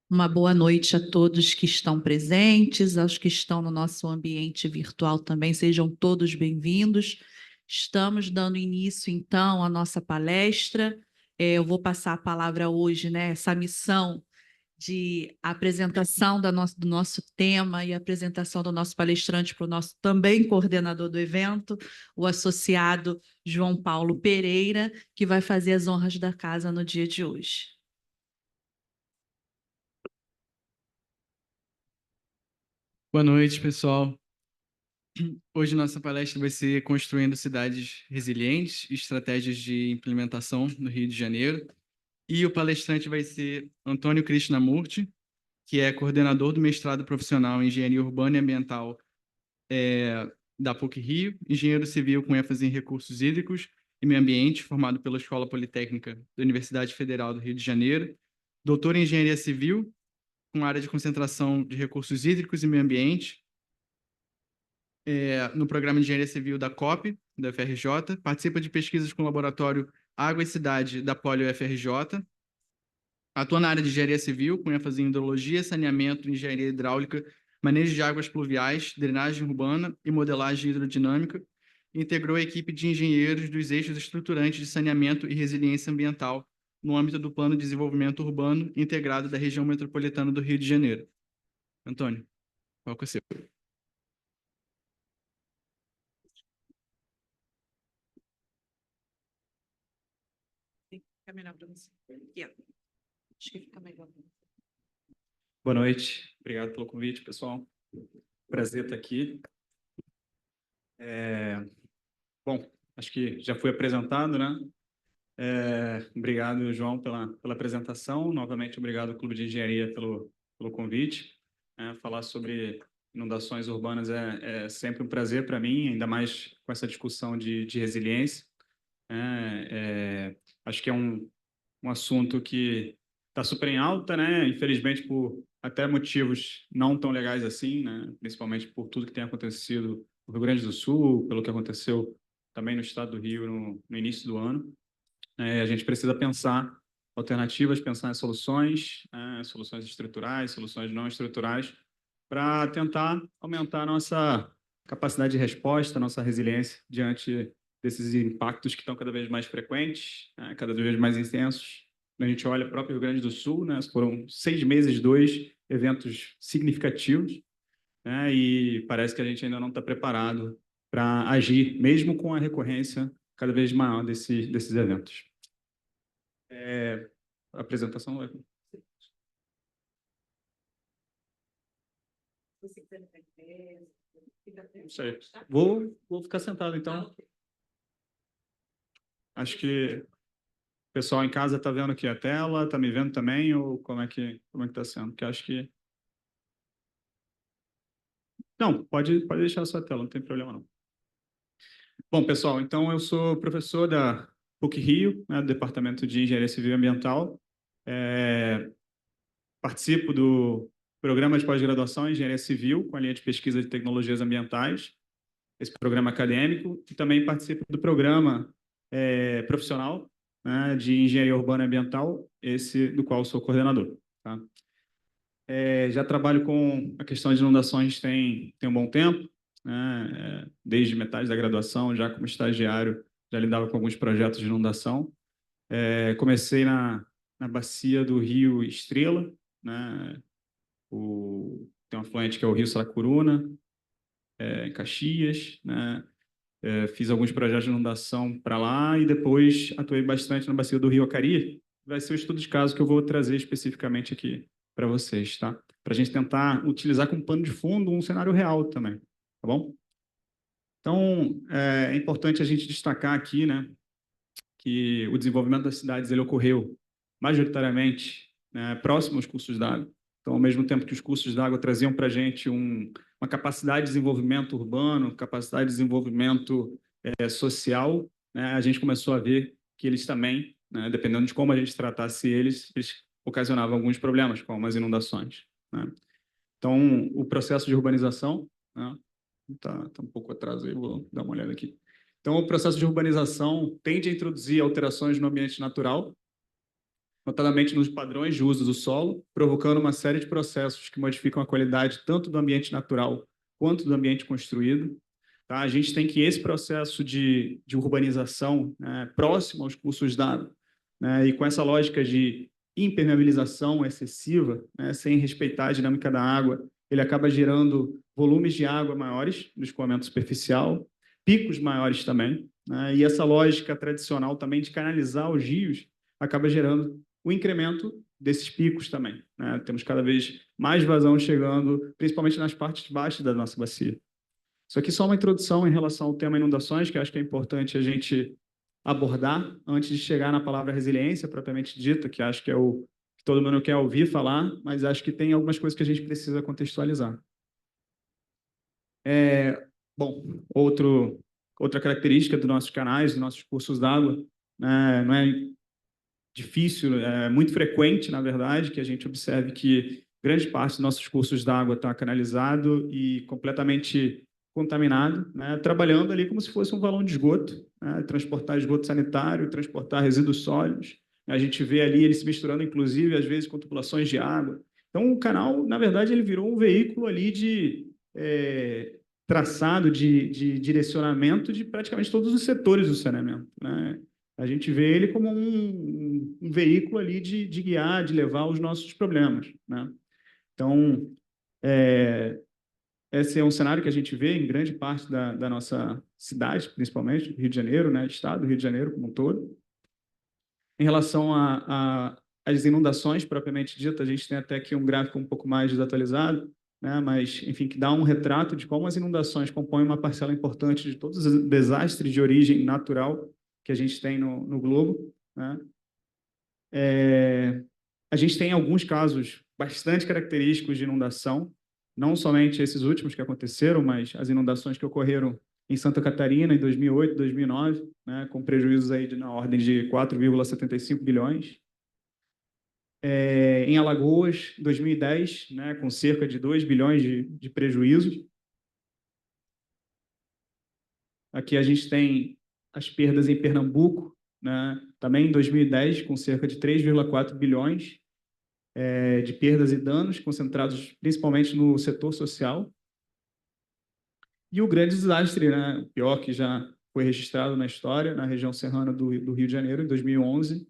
Uma boa noite a todos que estão presentes, aos que estão no nosso ambiente virtual também, sejam todos bem-vindos. Estamos dando início, então, à nossa palestra. Eu vou passar a palavra hoje, né, essa missão de apresentação do nosso tema e apresentação do nosso palestrante para o nosso também coordenador do evento, o associado João Paulo Pereira, que vai fazer as honras da casa no dia de hoje. Boa noite, pessoal. Hoje nossa palestra vai ser Construindo Cidades Resilientes, Estratégias de Implementação no Rio de Janeiro. E o palestrante vai ser Antônio Krishnamurti, que é coordenador do mestrado profissional em Engenharia Urbana e Ambiental da PUC-Rio, engenheiro civil com ênfase em recursos hídricos e meio ambiente, formado pela Escola Politécnica da Universidade Federal do Rio de Janeiro, doutor em Engenharia Civil, com área de concentração de recursos hídricos e meio ambiente, no programa de Engenharia Civil da COP, da UFRJ, participa de pesquisas com o laboratório Água e Cidade da Poli-UFRJ, atua na área de Engenharia Civil, com ênfase em hidrologia, saneamento, engenharia hidráulica, manejo de águas pluviais, drenagem urbana e modelagem hidrodinâmica, e integrou a equipe de engenheiros dos eixos estruturantes de saneamento e resiliência ambiental no âmbito do Plano de Desenvolvimento Urbano Integrado da Região Metropolitana do Rio de Janeiro. Antônio, qual que é o seu? Fica melhor para você. Acho que fica melhor. Boa noite, obrigado pelo convite, pessoal. Prazer estar aqui. Bom, acho que já foi apresentado, né? Obrigado, João, pela apresentação. Novamente, obrigado ao Clube de Engenharia pelo convite. Falar sobre inundações urbanas é sempre um prazer para mim, ainda mais com essa discussão de resiliência. Acho que é um assunto que está super em alta, né? Infelizmente, por até motivos não tão legais assim, né? Principalmente por tudo que tem acontecido no Rio Grande do Sul, pelo que aconteceu também no estado do Rio no início do ano. A gente precisa pensar alternativas, pensar em soluções, soluções estruturais, soluções não estruturais, para tentar aumentar a nossa capacidade de resposta, a nossa resiliência diante desses impactos que estão cada vez mais frequentes, cada vez mais intensos. Quando a gente olha o próprio Rio Grande do Sul, né, foram 6 meses, 2 eventos significativos, né, e parece que a gente ainda não está preparado para agir, mesmo com a recorrência cada vez maior desses eventos. A apresentação vai... Não sei. Vou ficar sentado, então. Acho que o pessoal em casa está vendo aqui a tela, está me vendo também, ou como é que está sendo? Porque acho que... Não, pode deixar a sua tela, não tem problema não. Bom, pessoal, então eu sou professor da PUC-Rio, né, do Departamento de Engenharia Civil e Ambiental. Participo do programa de pós-graduação em Engenharia Civil, com a linha de pesquisa de tecnologias ambientais, esse programa acadêmico, e também participo do programa profissional, né, de Engenharia Urbana e Ambiental, esse do qual sou coordenador. Tá? Já trabalho com a questão de inundações tem um bom tempo, né, desde metade da graduação, já como estagiário, já lidava com alguns projetos de inundação. Comecei na bacia do Rio Estrela, né, tem um afluente que é o Rio Saracuruna, em Caxias, né? Fiz alguns projetos de inundação para lá e depois atuei bastante na bacia do Rio Acari. Vai ser o estudo de caso que eu vou trazer especificamente aqui para vocês, tá? Para a gente tentar utilizar como pano de fundo um cenário real também, tá bom? Então, é importante a gente destacar aqui, né, que o desenvolvimento das cidades ele ocorreu majoritariamente, né, próximo aos cursos d'água. Então, ao mesmo tempo que os cursos d'água traziam para a gente uma capacidade de desenvolvimento urbano, capacidade de desenvolvimento social, né, a gente começou a ver que eles também, né, dependendo de como a gente tratasse eles ocasionavam alguns problemas, como as inundações. Né? Então, o processo de urbanização, né, tá um pouco atrás aí, vou dar uma olhada aqui. Então, o processo de urbanização tende a introduzir alterações no ambiente natural, notadamente nos padrões de uso do solo, provocando uma série de processos que modificam a qualidade tanto do ambiente natural quanto do ambiente construído. Tá? A gente tem que esse processo de urbanização, né, próximo aos cursos d'água, né, e com essa lógica de impermeabilização excessiva, né, sem respeitar a dinâmica da água, ele acaba gerando volumes de água maiores no escoamento superficial, picos maiores também, né, e essa lógica tradicional também de canalizar os rios acaba gerando o incremento desses picos também, né? Temos cada vez mais vazão chegando, principalmente nas partes baixas da nossa bacia. Isso aqui é só uma introdução em relação ao tema inundações, que acho que é importante a gente abordar antes de chegar na palavra resiliência, propriamente dita, que acho que é o que todo mundo quer ouvir falar, mas acho que tem algumas coisas que a gente precisa contextualizar. Bom, outra característica dos nossos canais, dos nossos cursos d'água, né, não é difícil, é muito frequente, na verdade, que a gente observe que grande parte dos nossos cursos d'água está canalizado e completamente contaminado, né? Trabalhando ali como se fosse um valão de esgoto, né? Transportar esgoto sanitário, transportar resíduos sólidos. A gente vê ali ele se misturando, inclusive, às vezes, com tubulações de água. Então, o canal, na verdade, ele virou um veículo ali de traçado, de direcionamento de praticamente todos os setores do saneamento, né? A gente vê ele como um veículo ali de guiar, de levar os nossos problemas, né? Então, esse é um cenário que a gente vê em grande parte da nossa cidade, principalmente, Rio de Janeiro, né? Estado do Rio de Janeiro como um todo. Em relação às inundações, propriamente dita, a gente tem até aqui um gráfico um pouco mais desatualizado, né? Mas, enfim, que dá um retrato de como as inundações compõem uma parcela importante de todos os desastres de origem natural que a gente tem no globo, né? A gente tem alguns casos bastante característicos de inundação, não somente esses últimos que aconteceram, mas as inundações que ocorreram em Santa Catarina em 2008, 2009, né, com prejuízos aí na ordem de 4,75 bilhões. Em Alagoas, 2010, né, com cerca de 2 bilhões de prejuízos. Aqui a gente tem as perdas em Pernambuco, né, também em 2010, com cerca de 3,4 bilhões de perdas e danos, concentrados principalmente no setor social. E o grande desastre, né, o pior que já foi registrado na história, na região serrana do Rio de Janeiro, em 2011,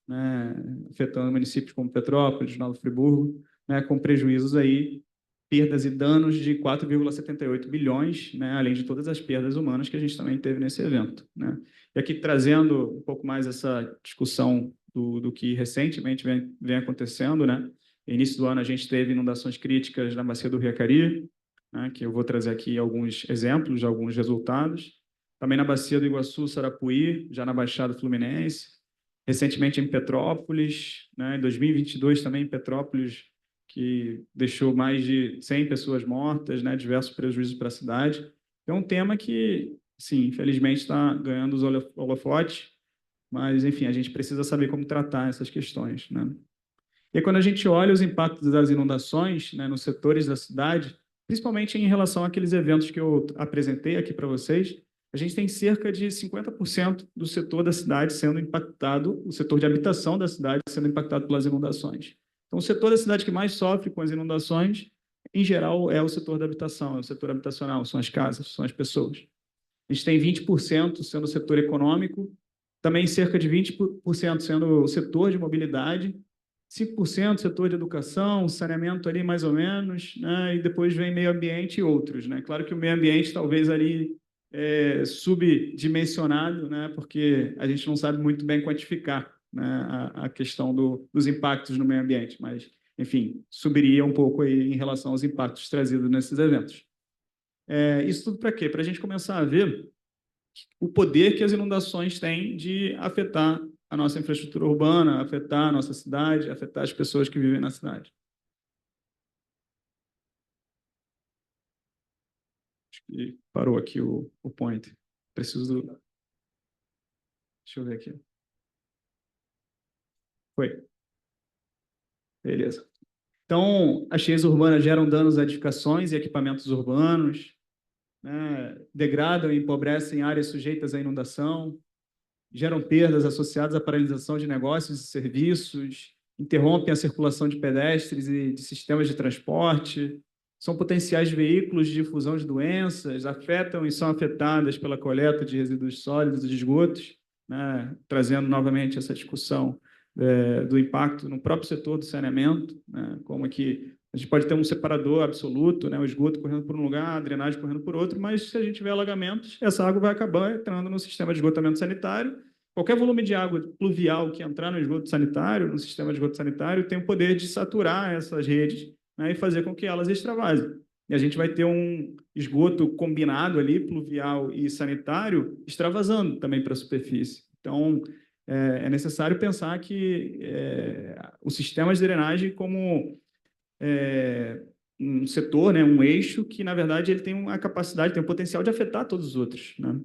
né, afetando municípios como Petrópolis, Nova Friburgo, né, com prejuízos aí, perdas e danos de 4,78 bilhões, né, além de todas as perdas humanas que a gente também teve nesse evento, né. E aqui trazendo um pouco mais essa discussão do que recentemente vem acontecendo, né. No início do ano a gente teve inundações críticas na bacia do Rio Acari, né, que eu vou trazer aqui alguns exemplos de alguns resultados. Também na bacia do Iguaçu, Sarapuí, já na Baixada Fluminense. Recentemente em Petrópolis, né, em 2022 também em Petrópolis, que deixou mais de 100 pessoas mortas, né, diversos prejuízos para a cidade. É um tema que, sim, infelizmente está ganhando os holofotes, mas, enfim, a gente precisa saber como tratar essas questões, né? E aí, quando a gente olha os impactos das inundações, né, nos setores da cidade, principalmente em relação àqueles eventos que eu apresentei aqui para vocês, a gente tem cerca de 50% do setor da cidade sendo impactado, o setor de habitação da cidade sendo impactado pelas inundações. Então, o setor da cidade que mais sofre com as inundações, em geral, é o setor da habitação, é o setor habitacional, são as casas, são as pessoas. A gente tem 20% sendo o setor econômico, também cerca de 20% sendo o setor de mobilidade, 5% setor de educação, saneamento ali mais ou menos, né? E depois vem meio ambiente e outros, né? Claro que o meio ambiente talvez ali subdimensionado, né? Porque a gente não sabe muito bem quantificar, né, a questão dos impactos no meio ambiente, mas, enfim, subiria um pouco aí em relação aos impactos trazidos nesses eventos. Isso tudo para quê? Para a gente começar a ver o poder que as inundações têm de afetar a nossa infraestrutura urbana, afetar a nossa cidade, afetar as pessoas que vivem na cidade. Acho que parou aqui o point. Preciso do... Deixa eu ver aqui. Foi. Beleza. Então, as cheias urbanas geram danos a edificações e equipamentos urbanos, né? Degradam e empobrecem áreas sujeitas à inundação, geram perdas associadas à paralisação de negócios e serviços, interrompem a circulação de pedestres e de sistemas de transporte, são potenciais veículos de difusão de doenças, afetam e são afetadas pela coleta de resíduos sólidos e de esgotos, né, trazendo novamente essa discussão do impacto no próprio setor do saneamento, né, como é que a gente pode ter um separador absoluto, né, o esgoto correndo por um lugar, a drenagem correndo por outro, mas se a gente tiver alagamentos, essa água vai acabar entrando no sistema de esgotamento sanitário. Qualquer volume de água pluvial que entrar no esgoto sanitário, no sistema de esgoto sanitário, tem o poder de saturar essas redes, né, e fazer com que elas extravasem. E a gente vai ter um esgoto combinado ali, pluvial e sanitário, extravasando também para a superfície. Então, é necessário pensar que o sistema de drenagem como um setor, né, um eixo que, na verdade, ele tem a capacidade, tem o potencial de afetar todos os outros, né?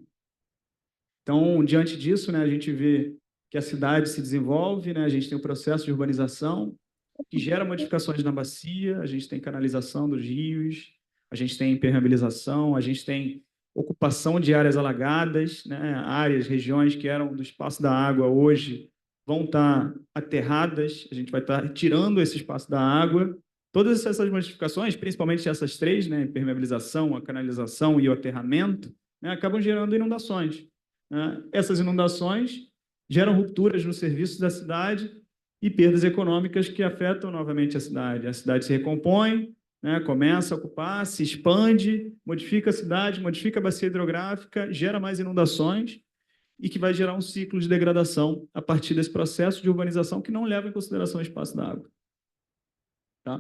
Então, diante disso, né, a gente vê que a cidade se desenvolve, né, a gente tem o processo de urbanização, que gera modificações na bacia, a gente tem canalização dos rios, a gente tem impermeabilização, a gente tem ocupação de áreas alagadas, né, áreas, regiões que eram do espaço da água hoje vão estar aterradas, a gente vai estar tirando esse espaço da água. Todas essas modificações, principalmente essas três, né, impermeabilização, a canalização e o aterramento, né, acabam gerando inundações. Essas inundações geram rupturas nos serviços da cidade e perdas econômicas que afetam novamente a cidade. A cidade se recompõe, né, começa a ocupar, se expande, modifica a cidade, modifica a bacia hidrográfica, gera mais inundações e que vai gerar um ciclo de degradação a partir desse processo de urbanização que não leva em consideração o espaço da água. Tá?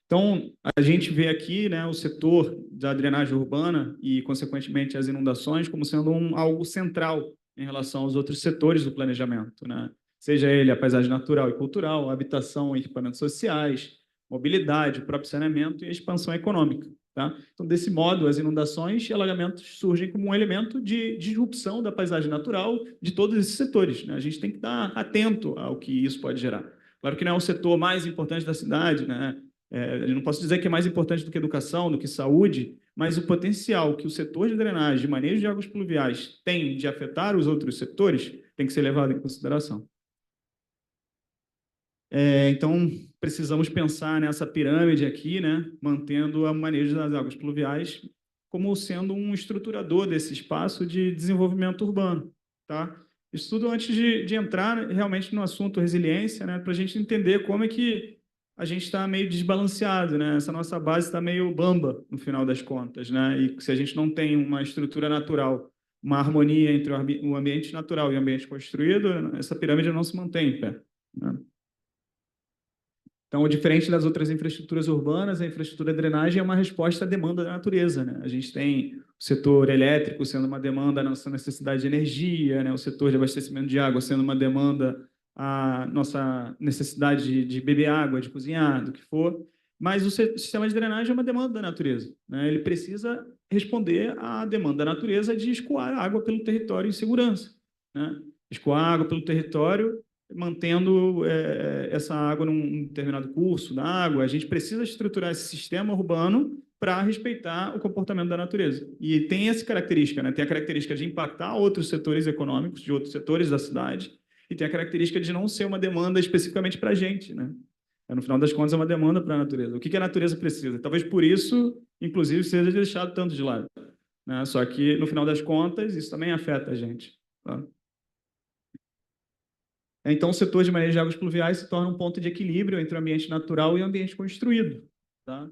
Então, a gente vê aqui, né, o setor da drenagem urbana e, consequentemente, as inundações como sendo algo central em relação aos outros setores do planejamento, né? Seja ele a paisagem natural e cultural, a habitação e equipamentos sociais, mobilidade, o próprio saneamento e a expansão econômica. Tá? Então, desse modo, as inundações e alagamentos surgem como um elemento de disrupção da paisagem natural de todos esses setores, né? A gente tem que estar atento ao que isso pode gerar. Claro que não é o setor mais importante da cidade, né? Eu não posso dizer que é mais importante do que educação, do que saúde, mas o potencial que o setor de drenagem, de manejo de águas pluviais tem de afetar os outros setores tem que ser levado em consideração. Então, precisamos pensar nessa pirâmide aqui, né, mantendo o manejo das águas pluviais como sendo um estruturador desse espaço de desenvolvimento urbano. Tá? Isso tudo antes de entrar realmente no assunto resiliência, né, para a gente entender como é que a gente está meio desbalanceado, né? Essa nossa base está meio bamba, no final das contas, né? E se a gente não tem uma estrutura natural, uma harmonia entre o ambiente natural e o ambiente construído, essa pirâmide não se mantém em pé, né? Então, diferente das outras infraestruturas urbanas, a infraestrutura de drenagem é uma resposta à demanda da natureza, né? A gente tem o setor elétrico sendo uma demanda à nossa necessidade de energia, né? O setor de abastecimento de água sendo uma demanda à nossa necessidade de beber água, de cozinhar, do que for. Mas o sistema de drenagem é uma demanda da natureza, né? Ele precisa responder à demanda da natureza de escoar água pelo território em segurança, né? Escoar água pelo território mantendo essa água num determinado curso da água. A gente precisa estruturar esse sistema urbano para respeitar o comportamento da natureza. E tem essa característica, né? Tem a característica de impactar outros setores econômicos, de outros setores da cidade, e tem a característica de não ser uma demanda especificamente para a gente, né? No final das contas, é uma demanda para a natureza. O que a natureza precisa? Talvez por isso, inclusive, seja deixado tanto de lado, né? Só que, no final das contas, isso também afeta a gente, tá? Então, o setor de manejo de águas pluviais se torna um ponto de equilíbrio entre o ambiente natural e o ambiente construído. Tá?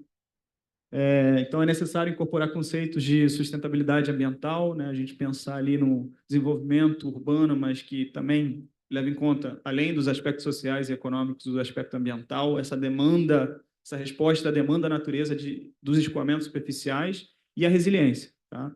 Então, é necessário incorporar conceitos de sustentabilidade ambiental, né? A gente pensar ali no desenvolvimento urbano, mas que também leva em conta, além dos aspectos sociais e econômicos, o aspecto ambiental, essa demanda, essa resposta à demanda da natureza dos escoamentos superficiais e a resiliência. Tá?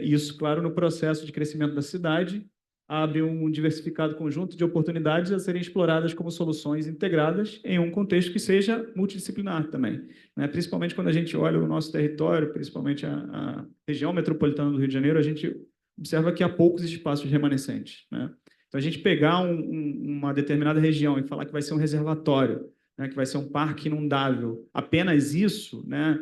Isso, claro, no processo de crescimento da cidade, abre um diversificado conjunto de oportunidades a serem exploradas como soluções integradas em um contexto que seja multidisciplinar também, né? Principalmente quando a gente olha o nosso território, principalmente a região metropolitana do Rio de Janeiro, a gente observa que há poucos espaços remanescentes, né? Então, a gente pegar uma determinada região e falar que vai ser um reservatório, né, que vai ser um parque inundável, apenas isso, né,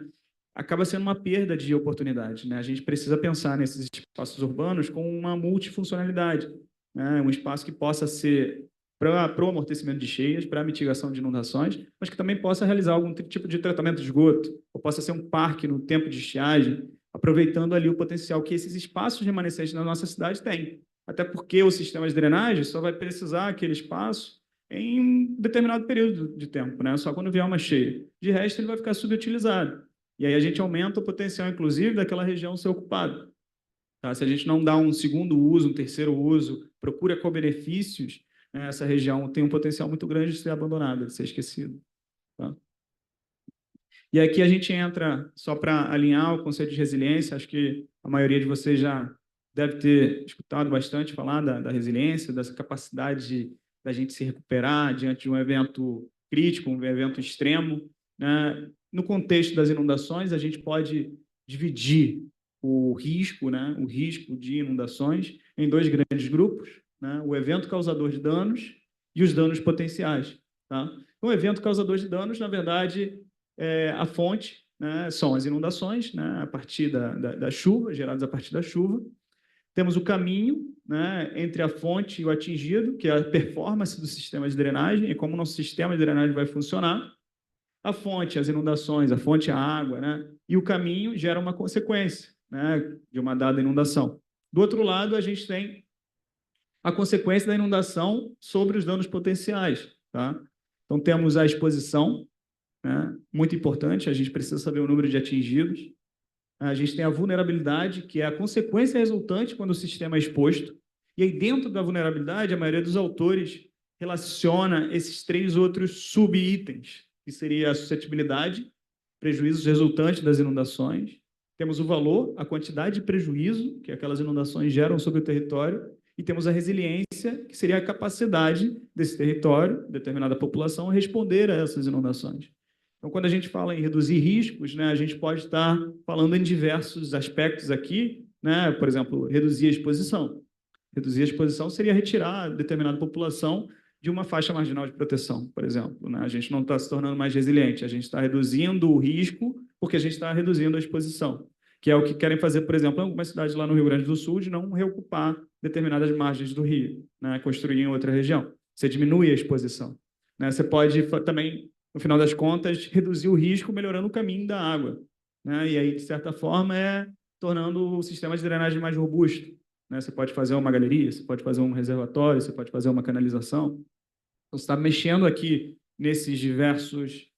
acaba sendo uma perda de oportunidade, né? A gente precisa pensar nesses espaços urbanos com uma multifuncionalidade. né? Um espaço que possa ser para o amortecimento de cheias, para a mitigação de inundações, mas que também possa realizar algum tipo de tratamento de esgoto, ou possa ser um parque no tempo de estiagem, aproveitando ali o potencial que esses espaços remanescentes na nossa cidade têm. Até porque o sistema de drenagem só vai precisar aquele espaço em um determinado período de tempo, né? Só quando vier uma cheia. De resto, ele vai ficar subutilizado. E aí a gente aumenta o potencial, inclusive, daquela região ser ocupada. Tá? Se a gente não dá um segundo uso, um terceiro uso, procura co-benefícios, né, essa região tem um potencial muito grande de ser abandonada, de ser esquecida. Tá? E aqui a gente entra, só para alinhar o conceito de resiliência, acho que a maioria de vocês já deve ter escutado bastante falar da resiliência, dessa capacidade da gente se recuperar diante de um evento crítico, um evento extremo, né? No contexto das inundações, a gente pode dividir o risco, né, o risco de inundações em dois grandes grupos, né, o evento causador de danos e os danos potenciais. Tá? O evento causador de danos, na verdade, a fonte, né, são as inundações, né, a partir da chuva, geradas a partir da chuva. Temos o caminho, né, entre a fonte e o atingido, que é a performance do sistema de drenagem e como o nosso sistema de drenagem vai funcionar. A fonte, as inundações, a fonte, a água, né, e o caminho gera uma consequência, né, de uma dada inundação. Do outro lado, a gente tem a consequência da inundação sobre os danos potenciais. Tá? Então, temos a exposição, né, muito importante, a gente precisa saber o número de atingidos. A gente tem a vulnerabilidade, que é a consequência resultante quando o sistema é exposto. E aí, dentro da vulnerabilidade, a maioria dos autores relaciona esses três outros subitens, que seria a suscetibilidade, prejuízos resultantes das inundações. Temos o valor, a quantidade de prejuízo que aquelas inundações geram sobre o território. E temos a resiliência, que seria a capacidade desse território, determinada população, responder a essas inundações. Então, quando a gente fala em reduzir riscos, né, a gente pode estar falando em diversos aspectos aqui, né? Por exemplo, reduzir a exposição. Reduzir a exposição seria retirar determinada população de uma faixa marginal de proteção, por exemplo. Né? A gente não está se tornando mais resiliente, a gente está reduzindo o risco porque a gente está reduzindo a exposição, que é o que querem fazer, por exemplo, em algumas cidades lá no Rio Grande do Sul, de não reocupar determinadas margens do rio, né? Construir em outra região. Você diminui a exposição. Né? Você pode também, no final das contas, reduzir o risco melhorando o caminho da água. Né? E aí, de certa forma, tornando o sistema de drenagem mais robusto. Né? Você pode fazer uma galeria, você pode fazer um reservatório, você pode fazer uma canalização. Então, você está mexendo aqui nesses diversos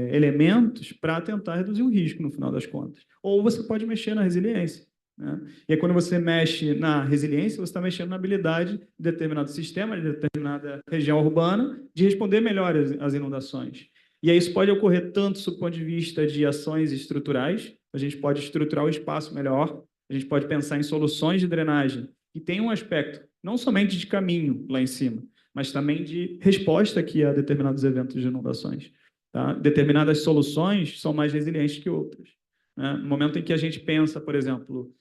elementos para tentar reduzir o risco, no final das contas. Ou você pode mexer na resiliência. Né? E aí, quando você mexe na resiliência, você está mexendo na habilidade de determinado sistema, de determinada região urbana, de responder melhor às inundações. E aí, isso pode ocorrer tanto do ponto de vista de ações estruturais, a gente pode estruturar o espaço melhor, a gente pode pensar em soluções de drenagem, que tem um aspecto não somente de caminho lá em cima, mas também de resposta aqui a determinados eventos de inundações. Tá? Determinadas soluções são mais resilientes que outras. Né? No momento em que a gente pensa, por exemplo,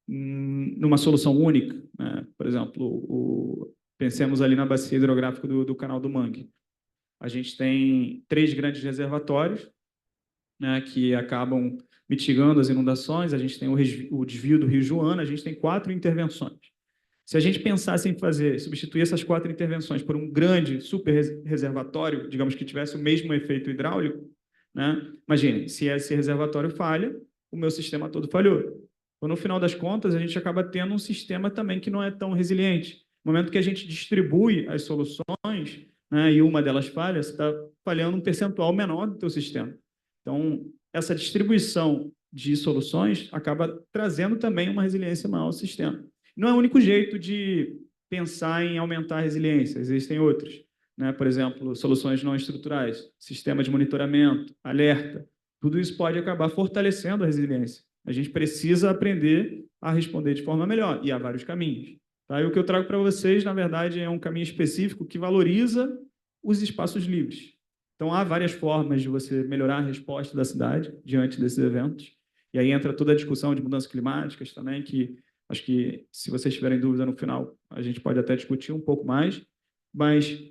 numa solução única, né? Por exemplo, pensemos ali na bacia hidrográfica do Canal do Mangue. A gente tem 3 grandes reservatórios, né, que acabam mitigando as inundações, a gente tem o desvio do Rio Joana, a gente tem 4 intervenções. Se a gente pensasse em substituir essas 4 intervenções por um grande super reservatório, digamos que tivesse o mesmo efeito hidráulico, né? Imagine, se esse reservatório falha, o meu sistema todo falhou. Então, no final das contas, a gente acaba tendo um sistema também que não é tão resiliente. No momento que a gente distribui as soluções, né, e uma delas falha, você está falhando um percentual menor do teu sistema. Então, essa distribuição de soluções acaba trazendo também uma resiliência maior ao sistema. Não é o único jeito de pensar em aumentar a resiliência, existem outros. Né? Por exemplo, soluções não estruturais, sistema de monitoramento, alerta. Tudo isso pode acabar fortalecendo a resiliência. A gente precisa aprender a responder de forma melhor, e há vários caminhos. Tá? E o que eu trago para vocês, na verdade, é um caminho específico que valoriza os espaços livres. Então, há várias formas de você melhorar a resposta da cidade diante desses eventos. E aí entra toda a discussão de mudanças climáticas também, que acho que, se vocês tiverem dúvida no final, a gente pode até discutir um pouco mais, mas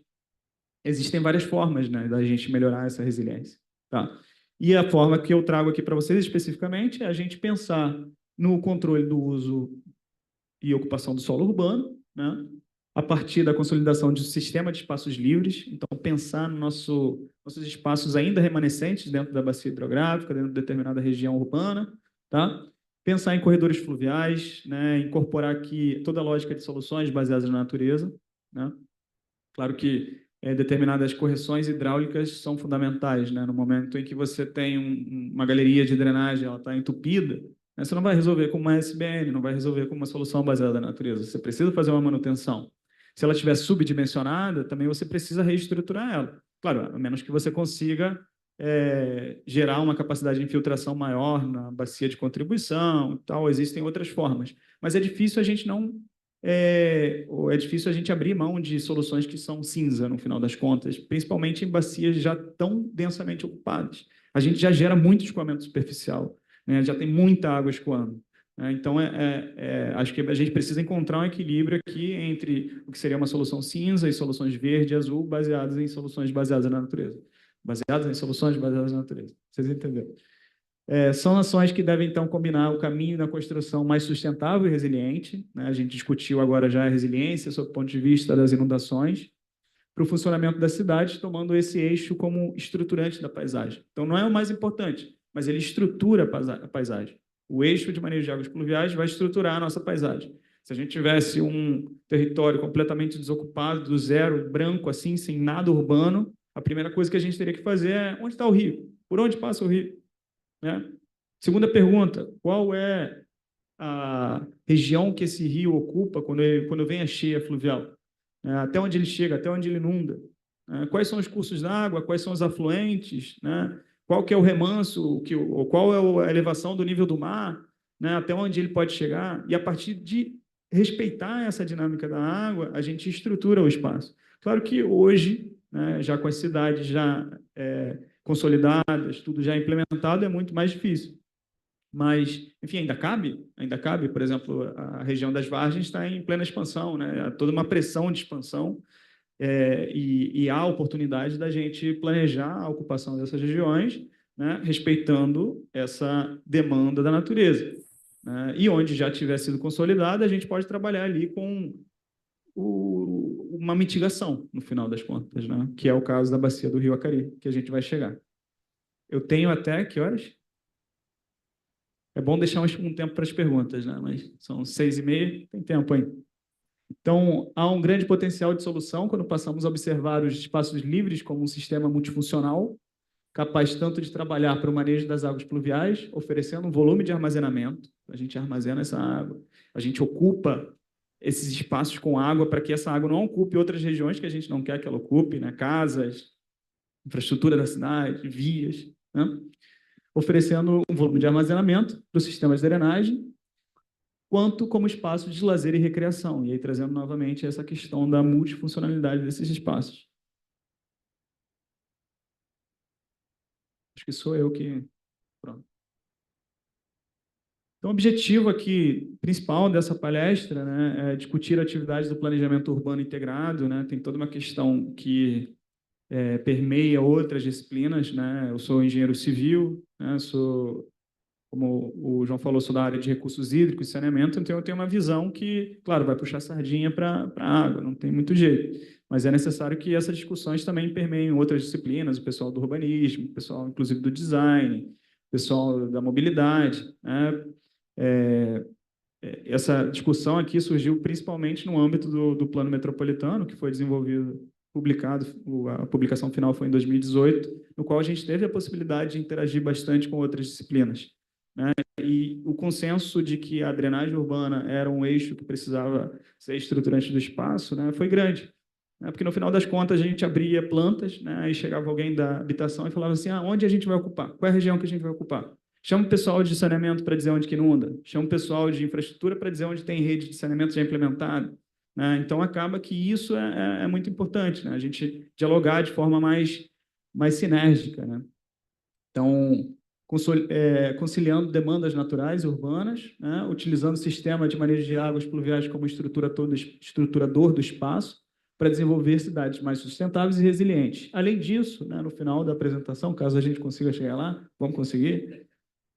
existem várias formas, né, da gente melhorar essa resiliência. Tá? E a forma que eu trago aqui para vocês especificamente é a gente pensar no controle do uso e ocupação do solo urbano, né? A partir da consolidação de um sistema de espaços livres, então pensar no nossos espaços ainda remanescentes dentro da bacia hidrográfica, dentro de determinada região urbana, tá? Pensar em corredores fluviais, né? Incorporar aqui toda a lógica de soluções baseadas na natureza, né? Claro que determinadas correções hidráulicas são fundamentais, né? No momento em que você tem uma galeria de drenagem, ela está entupida, né? Você não vai resolver com uma SBN, não vai resolver com uma solução baseada na natureza. Você precisa fazer uma manutenção. Se ela estiver subdimensionada, também você precisa reestruturar ela. Claro, a menos que você consiga gerar uma capacidade de infiltração maior na bacia de contribuição, tal. Existem outras formas. Mas é difícil a gente não é difícil a gente abrir mão de soluções que são cinza, no final das contas, principalmente em bacias já tão densamente ocupadas. A gente já gera muito escoamento superficial, né? Já tem muita água escoando. Então, acho que a gente precisa encontrar um equilíbrio aqui entre o que seria uma solução cinza e soluções verde e azul baseadas em soluções baseadas na natureza. Baseadas em soluções baseadas na natureza. Vocês entenderam? São ações que devem, então, combinar o caminho da construção mais sustentável e resiliente, né? A gente discutiu agora já a resiliência sob o ponto de vista das inundações, para o funcionamento da cidade, tomando esse eixo como estruturante da paisagem. Então, não é o mais importante, mas ele estrutura a paisagem. O eixo de manejo de águas pluviais vai estruturar a nossa paisagem. Se a gente tivesse um território completamente desocupado, do zero, branco, assim, sem nada urbano, a primeira coisa que a gente teria que fazer é: onde está o rio? Por onde passa o rio? Né? Segunda pergunta: qual é a região que esse rio ocupa quando vem a cheia fluvial? Até onde ele chega, até onde ele inunda? Quais são os cursos d'água, quais são os afluentes, né? Qual que é o remanso, qual é a elevação do nível do mar, né? Até onde ele pode chegar? E a partir de respeitar essa dinâmica da água, a gente estrutura o espaço. Claro que hoje, né, já com as cidades já consolidadas, tudo já implementado, é muito mais difícil. Mas, enfim, ainda cabe, por exemplo, a região das Vargens está em plena expansão, né? Há toda uma pressão de expansão, e há a oportunidade da gente planejar a ocupação dessas regiões, né, respeitando essa demanda da natureza, né? E onde já tiver sido consolidada, a gente pode trabalhar ali com uma mitigação, no final das contas, né? Que é o caso da bacia do Rio Acari, que a gente vai chegar. Eu tenho até que horas? É bom deixar um tempo para as perguntas, né? Mas são 6h30, tem tempo ainda. Então, há um grande potencial de solução quando passamos a observar os espaços livres como um sistema multifuncional, capaz tanto de trabalhar para o manejo das águas pluviais, oferecendo um volume de armazenamento. A gente armazena essa água, a gente ocupa esses espaços com água para que essa água não ocupe outras regiões que a gente não quer que ela ocupe, né? Casas, infraestrutura da cidade, vias, né? Oferecendo um volume de armazenamento para os sistemas de drenagem, quanto como espaço de lazer e recreação, e aí trazendo novamente essa questão da multifuncionalidade desses espaços. Acho que sou eu que... Pronto. Então, o objetivo aqui principal dessa palestra, né, é discutir atividades do planejamento urbano integrado, né? Tem toda uma questão que permeia outras disciplinas, né? Eu sou engenheiro civil, né? Como o João falou, sou da área de recursos hídricos e saneamento, então eu tenho uma visão que, claro, vai puxar sardinha para a água, não tem muito jeito. Mas é necessário que essas discussões também permeiem outras disciplinas, o pessoal do urbanismo, o pessoal, inclusive, do design, o pessoal da mobilidade, né? Essa discussão aqui surgiu principalmente no âmbito do Plano Metropolitano, que foi desenvolvido, publicado, a publicação final foi em 2018, no qual a gente teve a possibilidade de interagir bastante com outras disciplinas, né? E o consenso de que a drenagem urbana era um eixo que precisava ser estruturante do espaço, né, foi grande, né? Porque no final das contas a gente abria plantas, né, e chegava alguém da habitação e falava assim: onde a gente vai ocupar? Qual é a região que a gente vai ocupar? Chama o pessoal de saneamento para dizer onde que inunda, chama o pessoal de infraestrutura para dizer onde tem rede de saneamento já implementada, né? Então acaba que isso é muito importante, né? A gente dialogar de forma mais sinérgica, né? Então, conciliando demandas naturais e urbanas, né? Utilizando o sistema de manejo de águas pluviais como estruturador do espaço para desenvolver cidades mais sustentáveis e resilientes. Além disso, né, no final da apresentação, caso a gente consiga chegar lá, vamos conseguir,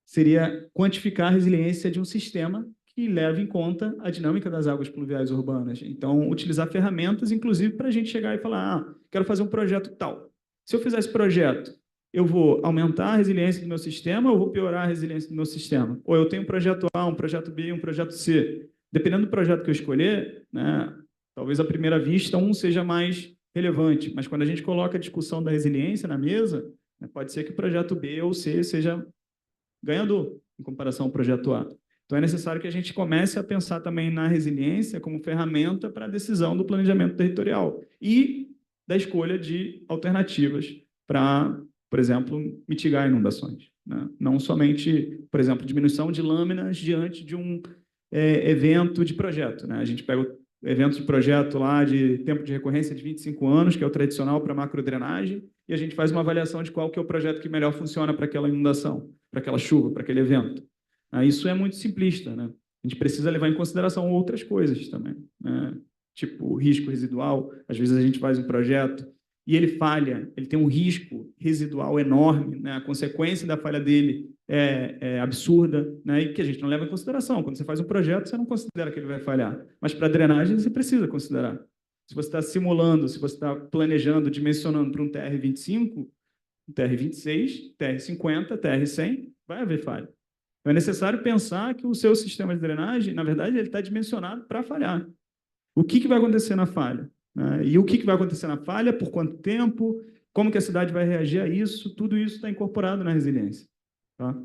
seria quantificar a resiliência de um sistema que leve em conta a dinâmica das águas pluviais urbanas. Então, utilizar ferramentas, inclusive, para a gente chegar e falar, quero fazer um projeto tal. Se eu fizer esse projeto, eu vou aumentar a resiliência do meu sistema ou vou piorar a resiliência do meu sistema? Ou eu tenho um projeto A, um projeto B, um projeto C. Dependendo do projeto que eu escolher, né, talvez à primeira vista um seja mais relevante, mas quando a gente coloca a discussão da resiliência na mesa, né, pode ser que o projeto B ou C seja ganhador em comparação ao projeto A. Então, é necessário que a gente comece a pensar também na resiliência como ferramenta para a decisão do planejamento territorial e da escolha de alternativas para, por exemplo, mitigar inundações, né? Não somente, por exemplo, diminuição de lâminas diante de um evento de projeto, né? A gente pega o evento de projeto lá de tempo de recorrência de 25 anos, que é o tradicional para macrodrenagem, e a gente faz uma avaliação de qual que é o projeto que melhor funciona para aquela inundação, para aquela chuva, para aquele evento. Isso é muito simplista, né? A gente precisa levar em consideração outras coisas também, né? Tipo risco residual. Às vezes a gente faz um projeto e ele falha, ele tem um risco residual enorme, né? A consequência da falha dele é absurda, né? E que a gente não leva em consideração. Quando você faz um projeto, você não considera que ele vai falhar, mas para drenagem você precisa considerar. Se você está simulando, se você está planejando, dimensionando para um TR-25, um TR-26, TR-50, TR-100, vai haver falha. Então, é necessário pensar que o seu sistema de drenagem, na verdade, ele está dimensionado para falhar. O que vai acontecer na falha? Né? E o que vai acontecer na falha, por quanto tempo, como que a cidade vai reagir a isso, tudo isso está incorporado na resiliência. Tá?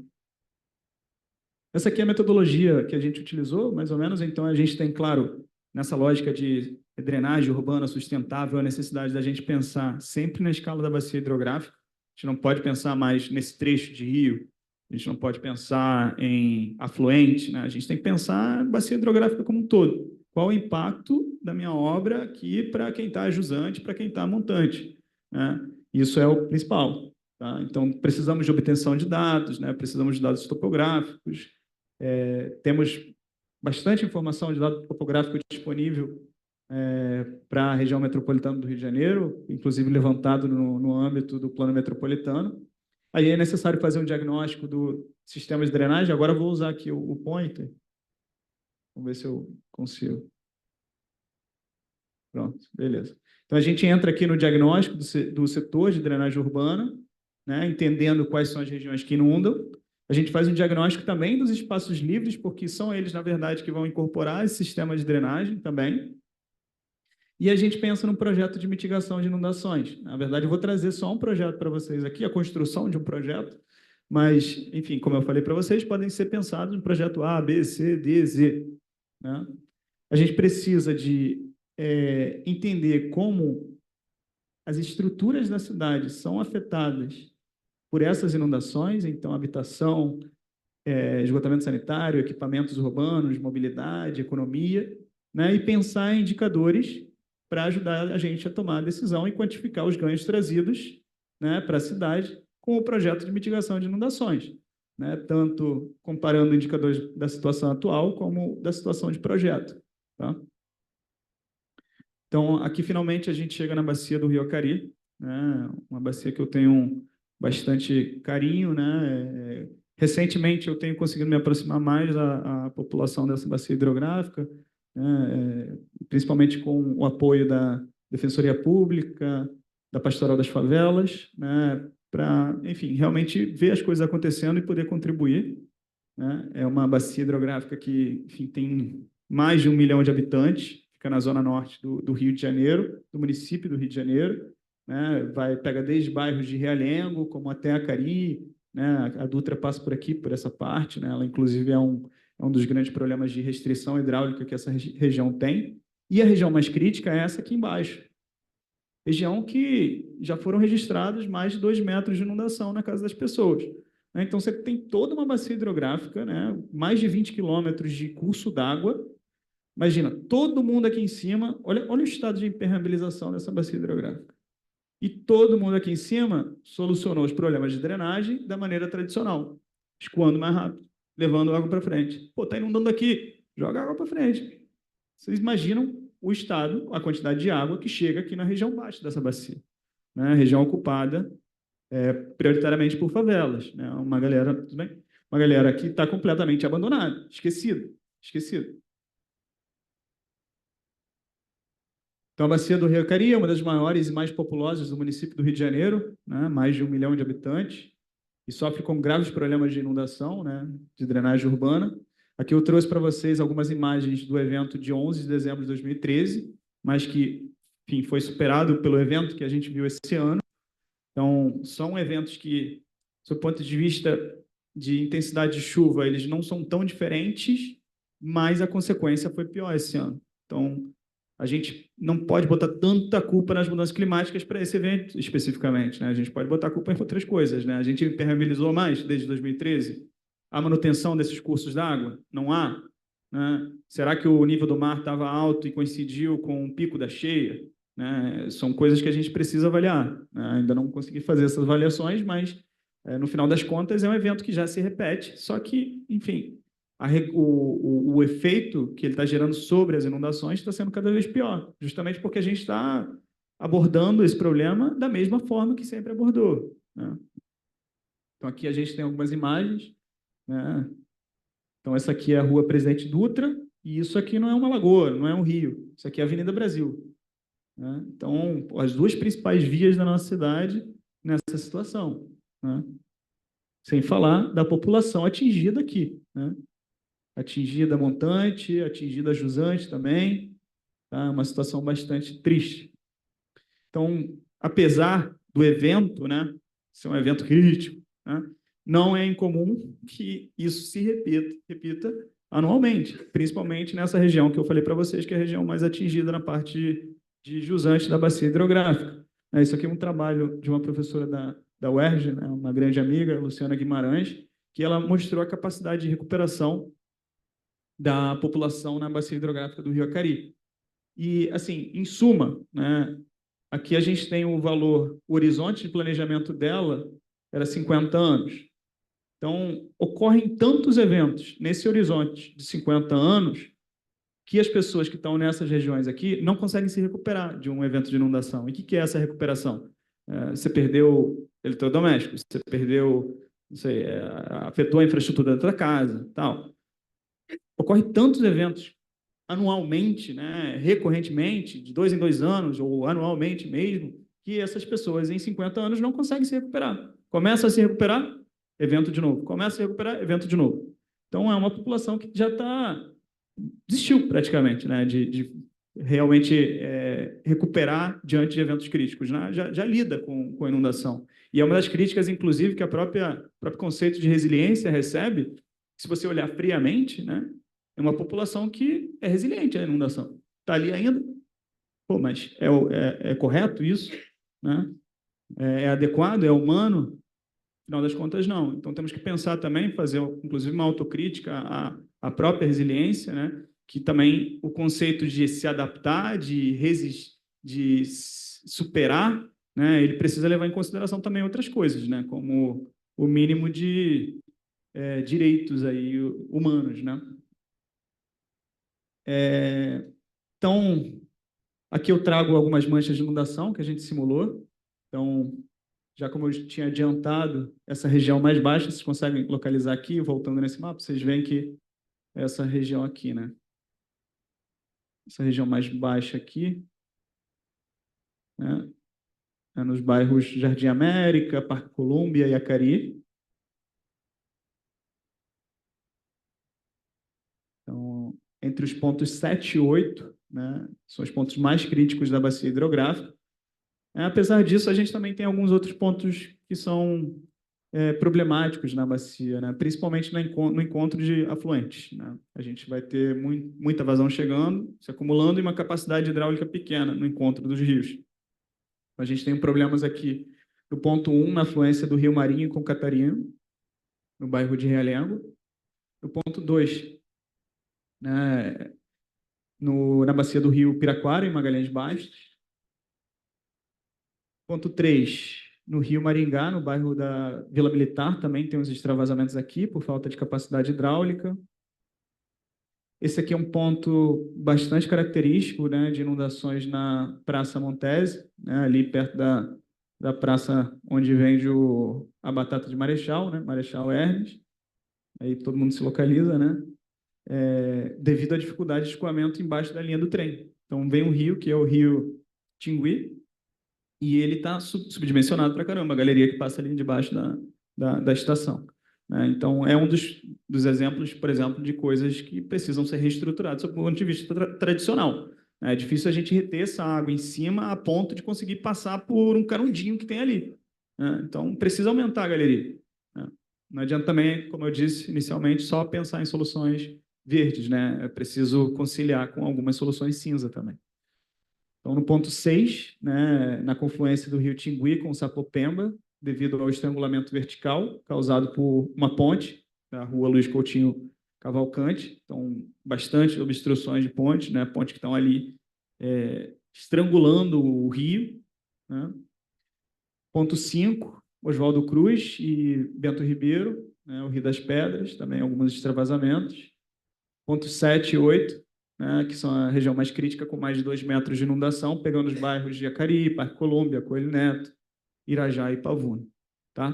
Essa aqui é a metodologia que a gente utilizou, mais ou menos. Então, a gente tem, claro, nessa lógica de drenagem urbana sustentável, a necessidade da gente pensar sempre na escala da bacia hidrográfica. A gente não pode pensar mais nesse trecho de rio, a gente não pode pensar em afluente, né? A gente tem que pensar na bacia hidrográfica como um todo. Qual o impacto da minha obra aqui para quem está jusante, para quem está montante, né? Isso é o principal. Tá? Então, precisamos de obtenção de dados, né? Precisamos de dados topográficos, temos bastante informação de dado topográfico disponível para a região metropolitana do Rio de Janeiro, inclusive levantado no âmbito do plano metropolitano. Aí é necessário fazer um diagnóstico do sistema de drenagem. Agora eu vou usar aqui o pointer. Vamos ver se eu consigo. Pronto, beleza. Então, a gente entra aqui no diagnóstico do setor de drenagem urbana, né, entendendo quais são as regiões que inundam. A gente faz um diagnóstico também dos espaços livres, porque são eles, na verdade, que vão incorporar esse sistema de drenagem também. E a gente pensa num projeto de mitigação de inundações. Na verdade, eu vou trazer só um projeto para vocês aqui, a construção de um projeto, mas, enfim, como eu falei para vocês, podem ser pensados no projeto A, B, C, D, Z. Né? A gente precisa de entender como as estruturas da cidade são afetadas por essas inundações, então, habitação, esgotamento sanitário, equipamentos urbanos, mobilidade, economia, né? E pensar em indicadores para ajudar a gente a tomar a decisão e quantificar os ganhos trazidos, né, para a cidade com o projeto de mitigação de inundações, né, tanto comparando indicadores da situação atual como da situação de projeto. Tá? Então, aqui finalmente a gente chega na bacia do Rio Acari, né, uma bacia que eu tenho bastante carinho, né. Recentemente eu tenho conseguido me aproximar mais à população dessa bacia hidrográfica, né, principalmente com o apoio da Defensoria Pública, da Pastoral das Favelas, né, para, enfim, realmente ver as coisas acontecendo e poder contribuir. Né? É uma bacia hidrográfica que, enfim, tem mais de 1 milhão de habitantes, fica na zona norte do Rio de Janeiro, do município do Rio de Janeiro, né? Pega desde bairros de Realengo, como até Acari, né? A Dutra passa por aqui, por essa parte, né? Ela, inclusive, é um dos grandes problemas de restrição hidráulica que essa região tem. E a região mais crítica é essa aqui embaixo. Região que já foram registrados mais de 2 metros de inundação na casa das pessoas. Então, você tem toda uma bacia hidrográfica, né? Mais de 20 quilômetros de curso d'água. Imagina, todo mundo aqui em cima, olha o estado de impermeabilização dessa bacia hidrográfica. E todo mundo aqui em cima solucionou os problemas de drenagem da maneira tradicional, escoando mais rápido, levando água para frente. Pô, está inundando aqui, joga água para frente. Vocês imaginam o estado, a quantidade de água que chega aqui na região baixa dessa bacia, né? Região ocupada prioritariamente por favelas, né? Uma galera que está completamente abandonada, esquecida. esquecido. Então, a bacia do Rio Acari é uma das maiores e mais populosas do município do Rio de Janeiro, né? Mais de 1 milhão de habitantes, e sofre com graves problemas de inundação, né? De drenagem urbana. Aqui eu trouxe para vocês algumas imagens do evento de 11 de dezembro de 2013, mas que, enfim, foi superado pelo evento que a gente viu esse ano. Então, são eventos que, do ponto de vista de intensidade de chuva, eles não são tão diferentes, mas a consequência foi pior esse ano. Então, a gente não pode botar tanta culpa nas mudanças climáticas para esse evento especificamente, né? A gente pode botar culpa em outras coisas, né? A gente impermeabilizou mais desde 2013. A manutenção desses cursos d'água? Não há, né? Será que o nível do mar estava alto e coincidiu com o pico da cheia? Né? São coisas que a gente precisa avaliar, né? Ainda não consegui fazer essas avaliações, mas no final das contas é um evento que já se repete, só que, enfim, o efeito que ele está gerando sobre as inundações está sendo cada vez pior, justamente porque a gente está abordando esse problema da mesma forma que sempre abordou, né? Então, aqui a gente tem algumas imagens, né? Então, essa aqui é a Rua Presidente Dutra, e isso aqui não é uma lagoa, não é um rio, isso aqui é a Avenida Brasil, né? Então, as duas principais vias da nossa cidade nessa situação, né? Sem falar da população atingida aqui, né? Atingida montante, atingida jusante também, tá? Uma situação bastante triste. Então, apesar do evento, né, ser um evento crítico, né, não é incomum que isso se repita anualmente, principalmente nessa região que eu falei para vocês, que é a região mais atingida na parte de jusante da bacia hidrográfica. Isso aqui é um trabalho de uma professora da UERJ, né, uma grande amiga, Luciana Guimarães, que ela mostrou a capacidade de recuperação da população na bacia hidrográfica do Rio Acari. E, assim, em suma, né, aqui a gente tem o valor, o horizonte de planejamento dela era 50 anos. Então, ocorrem tantos eventos nesse horizonte de 50 anos que as pessoas que estão nessas regiões aqui não conseguem se recuperar de um evento de inundação. E o que é essa recuperação? Você perdeu eletrodoméstico, você perdeu, não sei, afetou a infraestrutura da tua casa, tal. Ocorre tantos eventos anualmente, né, recorrentemente, de 2 em 2 anos, ou anualmente mesmo, que essas pessoas em 50 anos não conseguem se recuperar. Começa a se recuperar, evento de novo. Começa a se recuperar, evento de novo. Então, é uma população que já desistiu praticamente, né, de realmente recuperar diante de eventos críticos, né? Já lida com a inundação. E é uma das críticas, inclusive, que o próprio conceito de resiliência recebe, se você olhar friamente, né, é uma população que é resiliente à inundação. Está ali ainda. Pô, mas é correto isso? Né? É adequado? É humano? Afinal das contas, não. Então, temos que pensar também, fazer, inclusive, uma autocrítica à própria resiliência, né? Que também o conceito de se adaptar, de superar, né? Ele precisa levar em consideração também outras coisas, né? Como o mínimo de direitos aí humanos, né? Então, aqui eu trago algumas manchas de inundação que a gente simulou. Então, já como eu tinha adiantado, essa região mais baixa, vocês conseguem localizar aqui, voltando nesse mapa, vocês veem que é essa região aqui, né? Essa região mais baixa aqui, né? É nos bairros Jardim América, Parque Colúmbia e Acari. Então, entre os pontos 7 e 8, né, são os pontos mais críticos da bacia hidrográfica. Apesar disso, a gente também tem alguns outros pontos que são problemáticos na bacia, né? Principalmente no encontro de afluentes, né? A gente vai ter muita vazão chegando, se acumulando, e uma capacidade hidráulica pequena no encontro dos rios. A gente tem problemas aqui no ponto 1, na afluência do Rio Marinho com Catarina, no bairro de Realengo. No ponto 2, né, na bacia do Rio Piraquara, em Magalhães Bastos. Ponto 3, no Rio Maringá, no bairro da Vila Militar, também tem uns extravasamentos aqui, por falta de capacidade hidráulica. Esse aqui é um ponto bastante característico, né, de inundações na Praça Montese, né, ali perto da praça onde vende a batata de Marechal, né, Marechal Hermes. Aí todo mundo se localiza, né? devido à dificuldade de escoamento embaixo da linha do trem. Então, vem um rio, que é o rio Tingui, e ele está subdimensionado para caramba, a galeria que passa ali debaixo da estação. Né? Então, é um dos exemplos, por exemplo, de coisas que precisam ser reestruturadas sob o ponto de vista tradicional. É difícil a gente reter essa água em cima a ponto de conseguir passar por um canudinho que tem ali. Né? Então, precisa aumentar a galeria. Né? Não adianta também, como eu disse inicialmente, só pensar em soluções verdes. Né? É preciso conciliar com algumas soluções cinza também. Então, no ponto 6, né, na confluência do rio Tingui com o Sapopemba, devido ao estrangulamento vertical causado por uma ponte, da rua Luiz Coutinho Cavalcante, então, bastante obstruções de ponte, né, ponte que estão ali estrangulando o rio. Né. Ponto 5, Oswaldo Cruz e Bento Ribeiro, né, o Rio das Pedras, também alguns extravasamentos. Ponto 7 e 8, né, que são a região mais crítica, com mais de 2 metros de inundação, pegando os bairros de Jacari, Parque Colômbia, Coelho Neto, Irajá e Pavuna. Tá?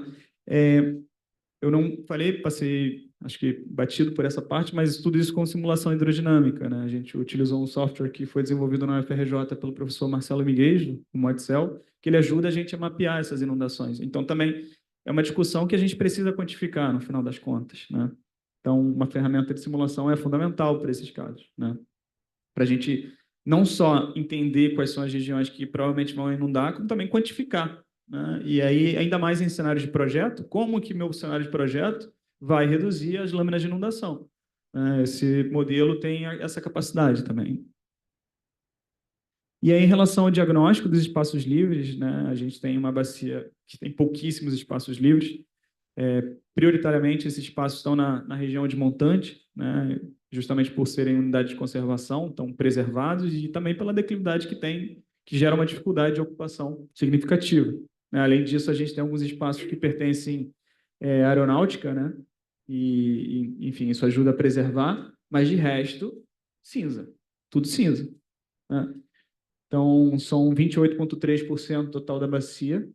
Eu não falei, passei, acho que batido por essa parte, mas tudo isso com simulação hidrodinâmica. Né? A gente utilizou um software que foi desenvolvido na UFRJ pelo professor Marcelo Miguel, o Modcel, que ele ajuda a gente a mapear essas inundações. Então, também é uma discussão que a gente precisa quantificar, no final das contas. Né? Então, uma ferramenta de simulação é fundamental para esses casos. Né? Para a gente não só entender quais são as regiões que provavelmente vão inundar, como também quantificar. Né? E aí, ainda mais em cenários de projeto, como que meu cenário de projeto vai reduzir as lâminas de inundação? Esse modelo tem essa capacidade também. E aí, em relação ao diagnóstico dos espaços livres, né, a gente tem uma bacia que tem pouquíssimos espaços livres. Prioritariamente, esses espaços estão na região de montante, né, justamente por serem unidades de conservação, estão preservados, e também pela declividade que tem, que gera uma dificuldade de ocupação significativa. Né? Além disso, a gente tem alguns espaços que pertencem à aeronáutica, né? Enfim, isso ajuda a preservar, mas de resto, cinza, tudo cinza. Né? Então, são 28,3% total da bacia,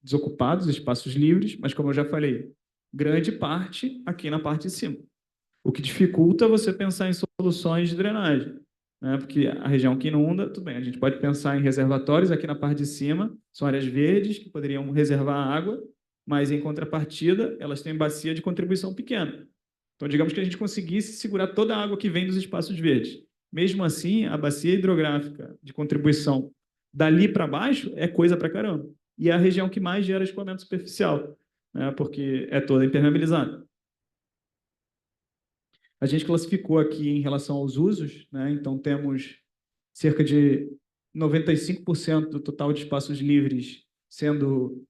desocupados, espaços livres, mas, como eu já falei, grande parte aqui na parte de cima. O que dificulta você pensar em soluções de drenagem. Né? Porque a região que inunda, tudo bem, a gente pode pensar em reservatórios aqui na parte de cima, são áreas verdes que poderiam reservar água, mas, em contrapartida, elas têm bacia de contribuição pequena. Então, digamos que a gente conseguisse segurar toda a água que vem dos espaços verdes. Mesmo assim, a bacia hidrográfica de contribuição dali para baixo é coisa para caramba. E é a região que mais gera escoamento superficial, né? Porque é toda impermeabilizada. A gente classificou aqui em relação aos usos, né? Então, temos cerca de 95% do total de espaços livres sendo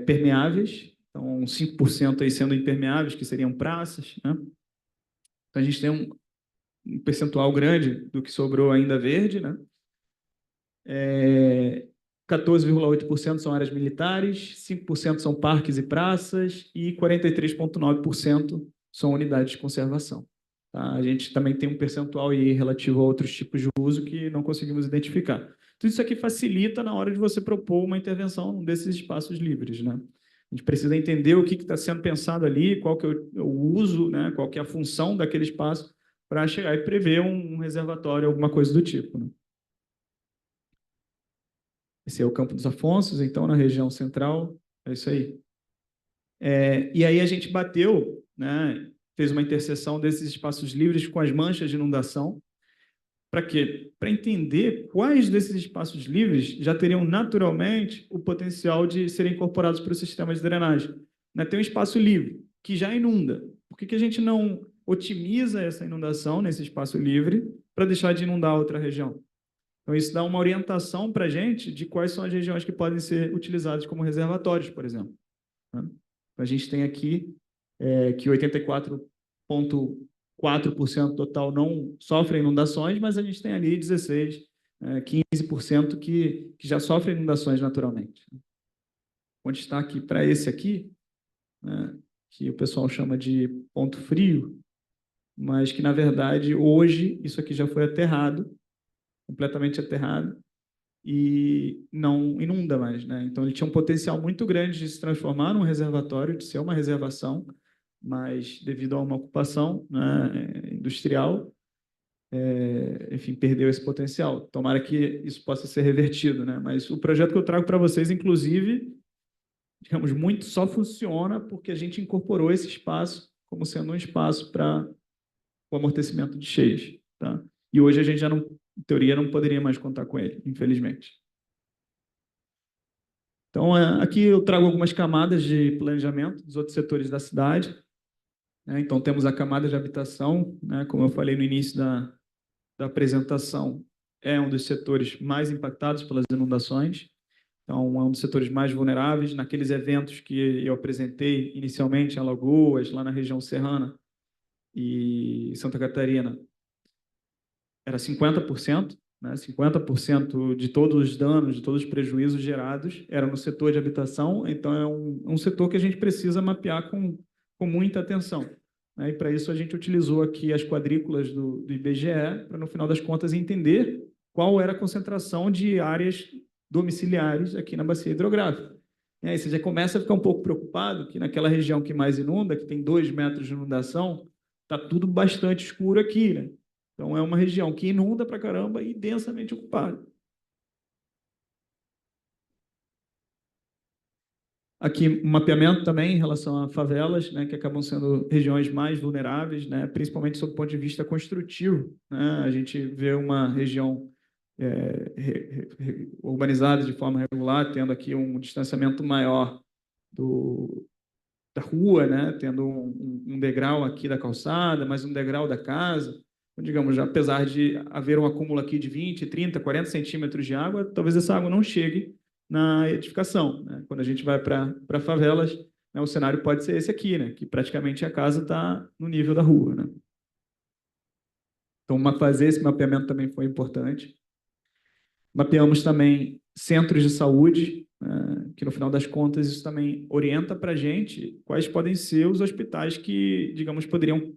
permeáveis, então 5% aí sendo impermeáveis, que seriam praças. Né? Então, a gente tem um percentual grande do que sobrou ainda verde. Né? 14,8% são áreas militares, 5% são parques e praças e 43,9% são unidades de conservação. Tá? A gente também tem um percentual aí relativo a outros tipos de uso que não conseguimos identificar. Tudo isso aqui facilita na hora de você propor uma intervenção desses espaços livres. Né? A gente precisa entender o que está sendo pensado ali, qual que é o uso, né? Qual que é a função daquele espaço para chegar e prever um reservatório, alguma coisa do tipo. Né? Esse é o Campo dos Afonsos, então, na região central. É isso aí. E aí a gente bateu, né, fez uma interseção desses espaços livres com as manchas de inundação. Para quê? Para entender quais desses espaços livres já teriam naturalmente o potencial de serem incorporados para o sistema de drenagem. Né? Tem um espaço livre que já inunda. Por que a gente não otimiza essa inundação nesse espaço livre para deixar de inundar outra região? Então, isso dá uma orientação para a gente de quais são as regiões que podem ser utilizadas como reservatórios, por exemplo. Né? A gente tem aqui que 84,4% total não sofrem inundações, mas a gente tem ali 16, 15% que já sofrem inundações naturalmente. Vou destaque para esse aqui, né, que o pessoal chama de ponto frio, mas que, na verdade, hoje isso aqui já foi aterrado, completamente aterrado, e não inunda mais. Né? Então, ele tinha um potencial muito grande de se transformar num reservatório, de ser uma reservação, mas devido a uma ocupação, né, industrial, enfim, perdeu esse potencial. Tomara que isso possa ser revertido, né? Mas o projeto que eu trago para vocês, inclusive, digamos, muito só funciona porque a gente incorporou esse espaço como sendo um espaço para o amortecimento de cheias, tá? E hoje a gente já não, em teoria, não poderia mais contar com ele, infelizmente. Então, aqui eu trago algumas camadas de planejamento dos outros setores da cidade, né? Então, temos a camada de habitação, né? Como eu falei no início da apresentação, é um dos setores mais impactados pelas inundações. Então, é um dos setores mais vulneráveis. Naqueles eventos que eu apresentei inicialmente em Alagoas, lá na região serrana e Santa Catarina, era 50%, né? 50% de todos os danos, de todos os prejuízos gerados eram no setor de habitação. Então, é um setor que a gente precisa mapear com muita atenção, né? E para isso a gente utilizou aqui as quadrículas do IBGE, para, no final das contas, entender qual era a concentração de áreas domiciliares aqui na bacia hidrográfica. E aí você já começa a ficar um pouco preocupado que naquela região que mais inunda, que tem 2 metros de inundação, está tudo bastante escuro aqui, né? Então, é uma região que inunda pra caramba e densamente ocupada. Aqui, um mapeamento também em relação a favelas, né, que acabam sendo regiões mais vulneráveis, né, principalmente sob o ponto de vista construtivo, né? A gente vê uma região urbanizada de forma regular, tendo aqui um distanciamento maior da rua, né, tendo um degrau aqui da calçada, mais um degrau da casa. Digamos, apesar de haver um acúmulo aqui de 20, 30, 40 centímetros de água, talvez essa água não chegue na edificação, né? Quando a gente vai para favelas, né, o cenário pode ser esse aqui, né? Que praticamente a casa está no nível da rua, né? Então, fazer esse mapeamento também foi importante. Mapeamos também centros de saúde, que no final das contas isso também orienta para a gente quais podem ser os hospitais que, digamos, poderiam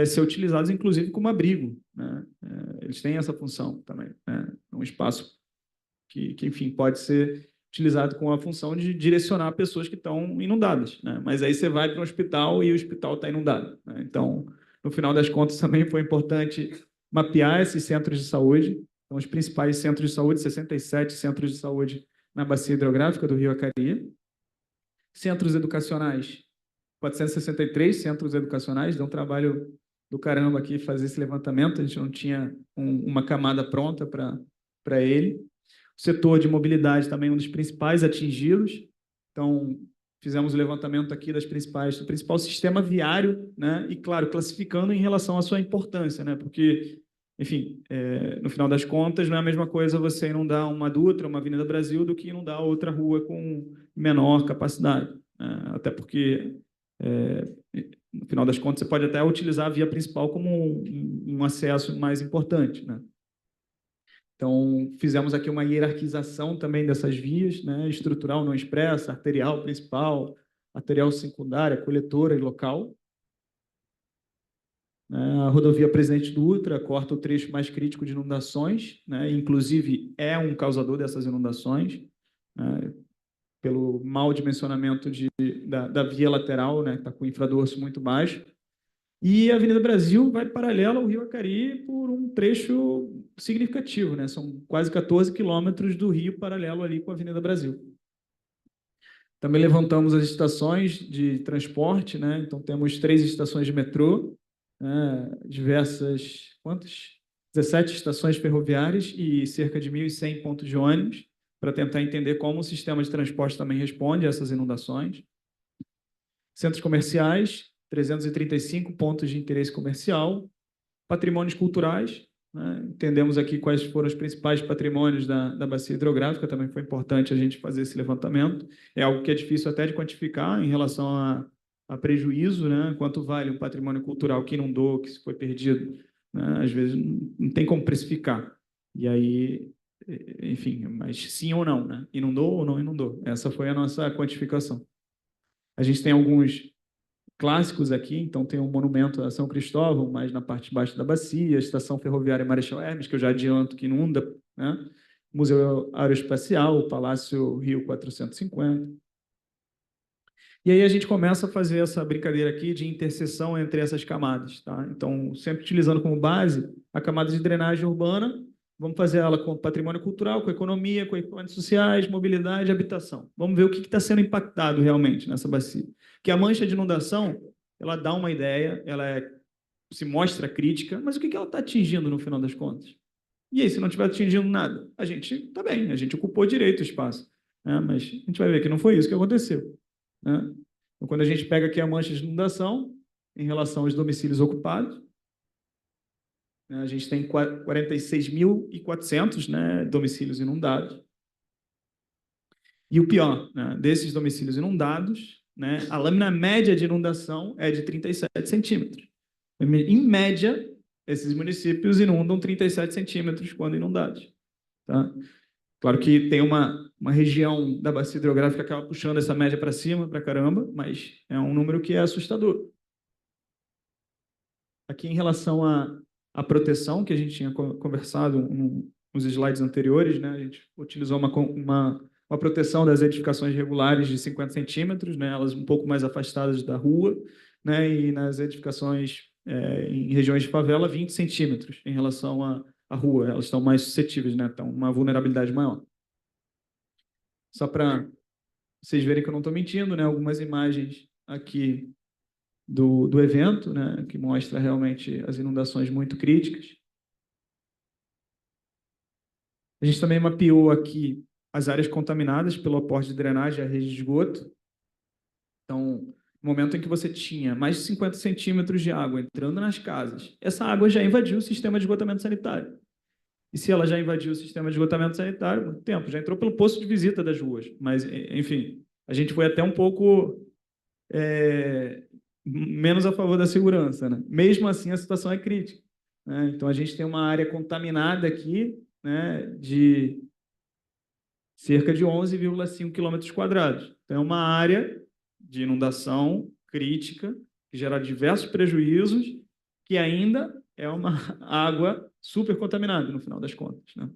ser utilizados, inclusive, como abrigo, né? Eles têm essa função também, né? Um espaço que, enfim, pode ser utilizado com a função de direcionar pessoas que estão inundadas, né? Mas aí você vai para um hospital e o hospital está inundado, né? Então, no final das contas, também foi importante mapear esses centros de saúde. Então, os principais centros de saúde, 67 centros de saúde na bacia hidrográfica do Rio Acari. Centros educacionais, 463 centros educacionais, deu um trabalho do caramba aqui fazer esse levantamento, a gente não tinha uma camada pronta para ele. O setor de mobilidade também é um dos principais atingidos, então fizemos o levantamento aqui do principal sistema viário, né? E, claro, classificando em relação à sua importância, né? Porque, enfim, no final das contas, não é a mesma coisa você inundar uma Dutra, uma Avenida Brasil, do que inundar outra rua com menor capacidade, né? Até porque, no final das contas, você pode até utilizar a via principal como um acesso mais importante, né? Então, fizemos aqui uma hierarquização também dessas vias, né? Estrutural não expressa, arterial principal, arterial secundária, coletora e local. A rodovia Presidente Dutra corta o trecho mais crítico de inundações, né? Inclusive é um causador dessas inundações, né? Pelo mau dimensionamento da via lateral, né? Está com o infradorso muito baixo. E a Avenida Brasil vai paralela ao Rio Acari por um trecho significativo, né? São quase 14 quilômetros do rio paralelo ali com a Avenida Brasil. Também levantamos as estações de transporte, né? Então, temos 3 estações de metrô, né? Diversas, quantas? 17 estações ferroviárias e cerca de 1.100 pontos de ônibus, para tentar entender como o sistema de transporte também responde a essas inundações. Centros comerciais, 335 pontos de interesse comercial, patrimônios culturais, né? Entendemos aqui quais foram os principais patrimônios da bacia hidrográfica, também foi importante a gente fazer esse levantamento. É algo que é difícil até de quantificar em relação a prejuízo, né? Quanto vale um patrimônio cultural que inundou, que foi perdido, né? Às vezes não tem como precificar. E aí, enfim, mas sim ou não, né? Inundou ou não inundou? Essa foi a nossa quantificação. A gente tem alguns clássicos aqui, então tem um monumento a São Cristóvão, mais na parte de baixo da bacia, a Estação Ferroviária Marechal Hermes, que eu já adianto que inunda, né? Museu Aeroespacial, o Palácio Rio 450. E aí a gente começa a fazer essa brincadeira aqui de interseção entre essas camadas, tá? Então, sempre utilizando como base a camada de drenagem urbana, vamos fazer ela com patrimônio cultural, com economia, com equipamentos sociais, mobilidade e habitação. Vamos ver o que está sendo impactado realmente nessa bacia. Que a mancha de inundação, ela dá uma ideia, se mostra crítica, mas o que ela está atingindo no final das contas? E aí, se não estiver atingindo nada, a gente está bem, a gente ocupou direito o espaço, né? Mas a gente vai ver que não foi isso que aconteceu, né? Então, quando a gente pega aqui a mancha de inundação, em relação aos domicílios ocupados, né, a gente tem 46.400, né, domicílios inundados. E o pior, né, desses domicílios inundados, né, a lâmina média de inundação é de 37 centímetros. Em média, esses municípios inundam 37 centímetros quando inundados. Tá? Claro que tem uma região da bacia hidrográfica que acaba puxando essa média para cima, para caramba, mas é um número que é assustador. Aqui, em relação à proteção, que a gente tinha conversado nos slides anteriores, né, a gente utilizou uma proteção das edificações regulares de 50 centímetros, né, elas um pouco mais afastadas da rua, né, e nas edificações em regiões de favela, 20 centímetros em relação à rua, elas estão mais suscetíveis, né, estão uma vulnerabilidade maior. Só para vocês verem que eu não estou mentindo, né, algumas imagens aqui do evento, né, que mostra realmente as inundações muito críticas. A gente também mapeou aqui as áreas contaminadas pelo aporte de drenagem à rede de esgoto. Então, no momento em que você tinha mais de 50 centímetros de água entrando nas casas, essa água já invadiu o sistema de esgotamento sanitário. E se ela já invadiu o sistema de esgotamento sanitário, muito tempo, já entrou pelo posto de visita das ruas. Mas, enfim, a gente foi até um pouco menos a favor da segurança, né? Mesmo assim, a situação é crítica, né? Então, a gente tem uma área contaminada aqui, né, de cerca de 11,5 quilômetros quadrados. Então, é uma área de inundação crítica, que gera diversos prejuízos, que ainda é uma água super contaminada, no final das contas, né?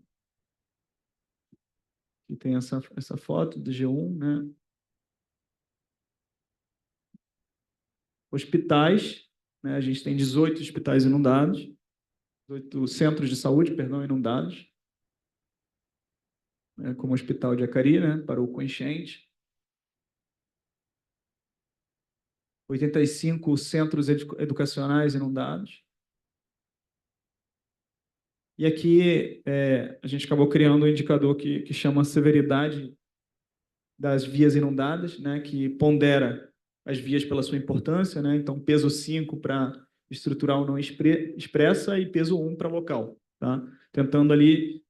E tem essa foto do G1, né? Hospitais, né? A gente tem 18 hospitais inundados, 18 centros de saúde, perdão, inundados, né? Como o Hospital de Acari, né? Parou com enchente. 85 centros educacionais inundados. E aqui a gente acabou criando um indicador que chama severidade das vias inundadas, né? Que pondera as vias pela sua importância, né? Então, peso 5 para estrutural não expressa e peso 1 para local, tá? Tentando ali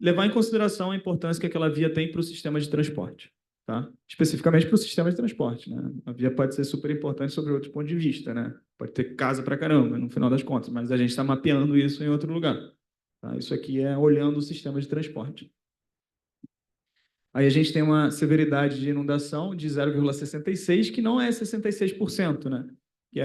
levar em consideração a importância que aquela via tem para o sistema de transporte, tá? Especificamente para o sistema de transporte, né? A via pode ser super importante sobre outro ponto de vista, né? Pode ter casa para caramba, no final das contas, mas a gente está mapeando isso em outro lugar, tá? Isso aqui é olhando o sistema de transporte. Aí a gente tem uma severidade de inundação de 0,66, que não é 66%, né? Que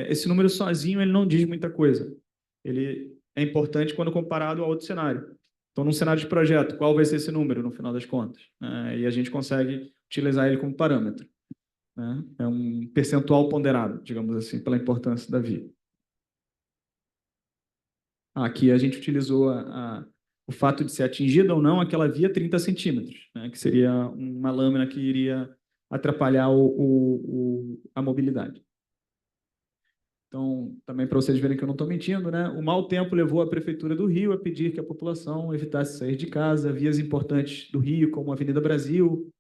esse número sozinho ele não diz muita coisa. Ele é importante quando comparado a outro cenário. Então, num cenário de projeto, qual vai ser esse número, no final das contas? E a gente consegue utilizar ele como parâmetro, né? É um percentual ponderado, digamos assim, pela importância da via. Aqui a gente utilizou o fato de ser atingida ou não aquela via 30 centímetros, né? Que seria uma lâmina que iria atrapalhar a mobilidade. Então, também para vocês verem que eu não estou mentindo, né? O mau tempo levou a Prefeitura do Rio a pedir que a população evitasse sair de casa. Vias importantes do Rio, como a Avenida Brasil,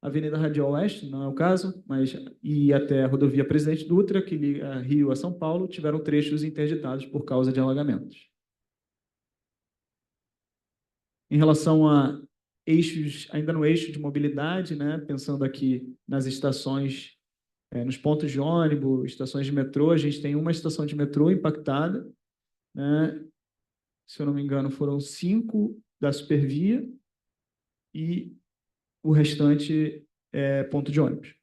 a Avenida Radial Oeste, não é o caso, mas e até a rodovia Presidente Dutra, que liga Rio a São Paulo, tiveram trechos interditados por causa de alagamentos. Em relação a eixos, ainda no eixo de mobilidade, né? Pensando aqui nas estações, nos pontos de ônibus, estações de metrô, a gente tem uma estação de metrô impactada, né? Se eu não me engano, foram 5 da Supervia e o restante é ponto de ônibus.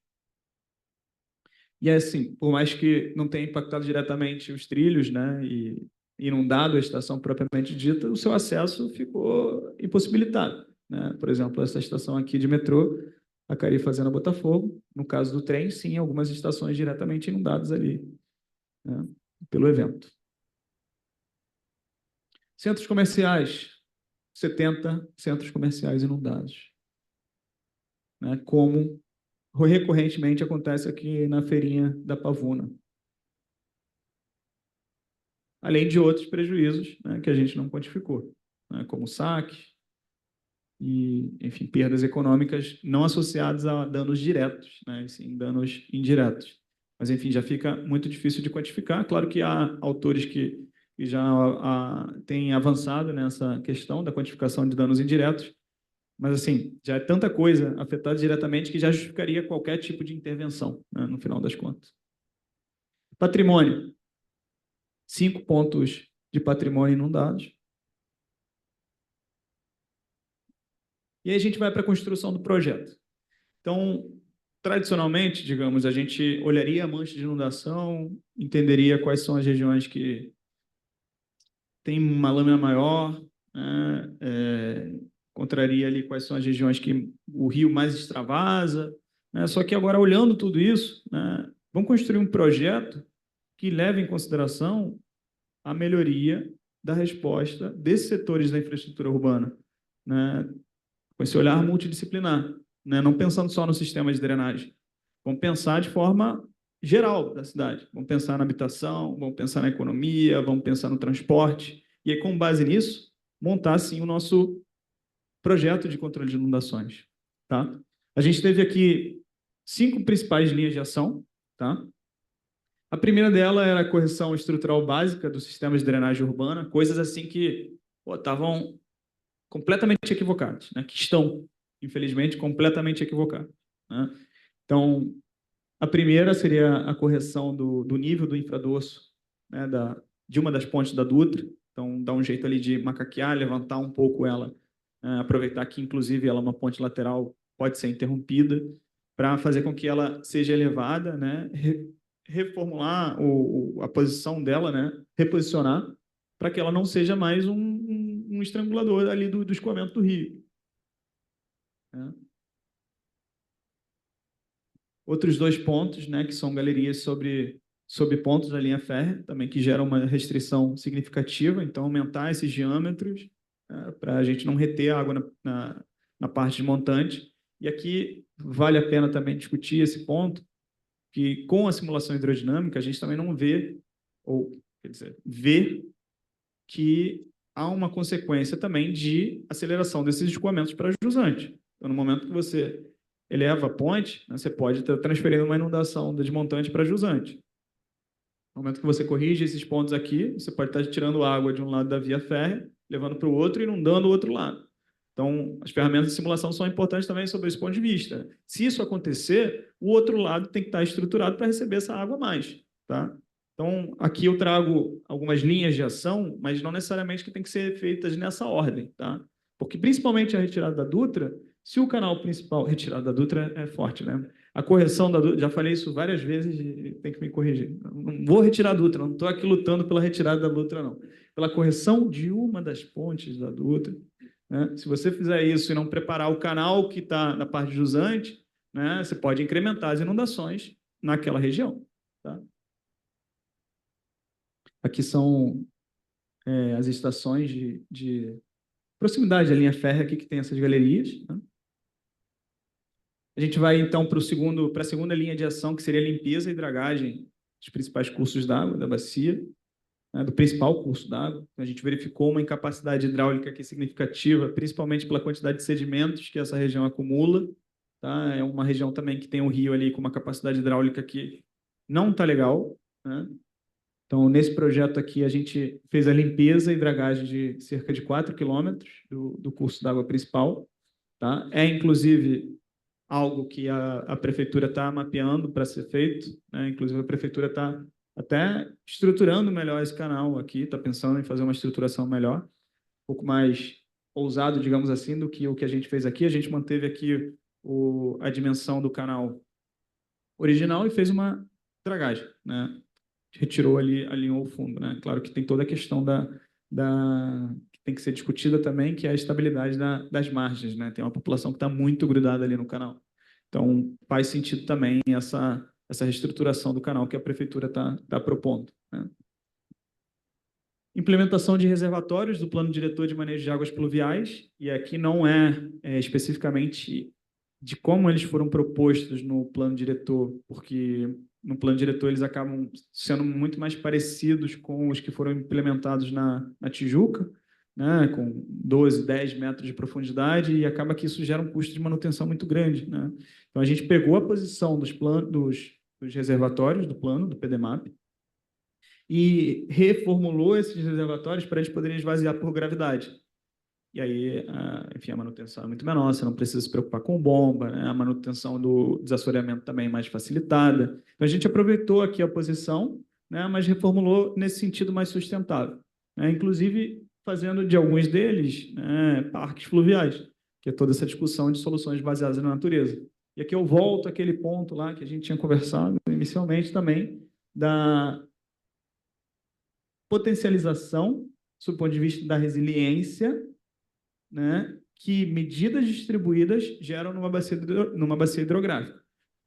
E assim, por mais que não tenha impactado diretamente os trilhos, né, e inundado a estação propriamente dita, o seu acesso ficou impossibilitado, né? Por exemplo, essa estação aqui de metrô, a Cari Fazenda Botafogo. No caso do trem, sim, algumas estações diretamente inundadas ali, né, pelo evento. Centros comerciais, 70 centros comerciais inundados, né, como recorrentemente acontece aqui na feirinha da Pavuna. Além de outros prejuízos, né, que a gente não quantificou, né, como saque e, enfim, perdas econômicas não associadas a danos diretos, né, e sim danos indiretos. Mas, enfim, já fica muito difícil de quantificar. Claro que há autores que já têm avançado nessa questão da quantificação de danos indiretos, mas, assim, já é tanta coisa afetada diretamente que já justificaria qualquer tipo de intervenção, né, no final das contas. Patrimônio. 5 pontos de patrimônio inundados. E aí a gente vai para a construção do projeto. Então, tradicionalmente, digamos, a gente olharia a mancha de inundação, entenderia quais são as regiões que têm uma lâmina maior, né? Encontraria ali quais são as regiões que o rio mais extravasa, né? Só que agora, olhando tudo isso, né, vamos construir um projeto que leve em consideração a melhoria da resposta desses setores da infraestrutura urbana, né, com esse olhar multidisciplinar, né, não pensando só no sistema de drenagem. Vamos pensar de forma geral da cidade. Vamos pensar na habitação, vamos pensar na economia, vamos pensar no transporte. E aí, com base nisso, montar, sim, o nosso projeto de controle de inundações. Tá? A gente teve aqui 5 principais linhas de ação. Tá? A primeira dela era a correção estrutural básica do sistema de drenagem urbana, coisas assim que estavam completamente equivocadas, né? Que estão, infelizmente, completamente equivocadas, né? Então, a primeira seria a correção do nível do infradorso, né, de uma das pontes da Dutra. Então, dá um jeito ali de macaquear, levantar um pouco ela, aproveitar que, inclusive, ela é uma ponte lateral, pode ser interrompida, para fazer com que ela seja elevada, né, reformular a posição dela, né, reposicionar, para que ela não seja mais um estrangulador ali do escoamento do rio. Né? Outros 2 pontos, né, que são galerias sobre pontos da linha férrea, também que geram uma restrição significativa, então aumentar esses diâmetros, né, para a gente não reter a água na parte de montante. E aqui vale a pena também discutir esse ponto, que com a simulação hidrodinâmica a gente também não vê, ou quer dizer, vê que há uma consequência também de aceleração desses escoamentos para jusante. Então, no momento que você eleva a ponte, né, você pode estar transferindo uma inundação de desmontante para jusante. No momento que você corrige esses pontos aqui, você pode estar tirando água de um lado da via férrea, levando para o outro e inundando o outro lado. Então, as ferramentas de simulação são importantes também sob esse ponto de vista. Se isso acontecer, o outro lado tem que estar estruturado para receber essa água a mais. Tá? Então, aqui eu trago algumas linhas de ação, mas não necessariamente que tem que ser feitas nessa ordem. Tá? Porque, principalmente a retirada da Dutra, se o canal principal... Retirada da Dutra é forte, né? A correção da Dutra, já falei isso várias vezes e tem que me corrigir. Não vou retirar a Dutra, não estou aqui lutando pela retirada da Dutra, não. Pela correção de uma das pontes da Dutra. Né? Se você fizer isso e não preparar o canal que está na parte jusante, né, você pode incrementar as inundações naquela região. Tá? Aqui são as estações de proximidade da linha férrea aqui que tem essas galerias. Né? A gente vai, então, para a segunda linha de ação, que seria a limpeza e dragagem dos principais cursos d'água da bacia, né, do principal curso d'água. A gente verificou uma incapacidade hidráulica aqui significativa, principalmente pela quantidade de sedimentos que essa região acumula. Tá? É uma região também que tem um rio ali com uma capacidade hidráulica que não está legal. Né? Então, nesse projeto aqui, a gente fez a limpeza e dragagem de cerca de 4 quilômetros do curso d'água principal. Tá? É, inclusive, algo que a prefeitura está mapeando para ser feito. Né? Inclusive, a prefeitura está até estruturando melhor esse canal aqui, está pensando em fazer uma estruturação melhor, um pouco mais ousado, digamos assim, do que o que a gente fez aqui. A gente manteve aqui a dimensão do canal original e fez uma dragagem, né? Retirou ali, alinhou o fundo, né? Claro que tem toda a questão que tem que ser discutida também, que é a estabilidade das margens, né? Tem uma população que está muito grudada ali no canal. Então, faz sentido também essa reestruturação do canal que a prefeitura está propondo, né? Implementação de reservatórios do Plano Diretor de Manejo de Águas Pluviais, e aqui não é especificamente de como eles foram propostos no Plano Diretor, porque no Plano Diretor eles acabam sendo muito mais parecidos com os que foram implementados na Tijuca, né, com 12, 10 metros de profundidade, e acaba que isso gera um custo de manutenção muito grande, né? Então, a gente pegou a posição dos reservatórios do plano, do PDMAP, e reformulou esses reservatórios para eles poderem esvaziar por gravidade. E aí, enfim, a manutenção é muito menor, você não precisa se preocupar com bomba, né? A manutenção do desassoreamento também é mais facilitada. Então, a gente aproveitou aqui a posição, né, mas reformulou nesse sentido mais sustentável, né? Inclusive fazendo de alguns deles, né, parques fluviais, que é toda essa discussão de soluções baseadas na natureza. E aqui eu volto àquele ponto lá que a gente tinha conversado inicialmente também, da potencialização, do ponto de vista da resiliência, né, que medidas distribuídas geram numa bacia hidrográfica.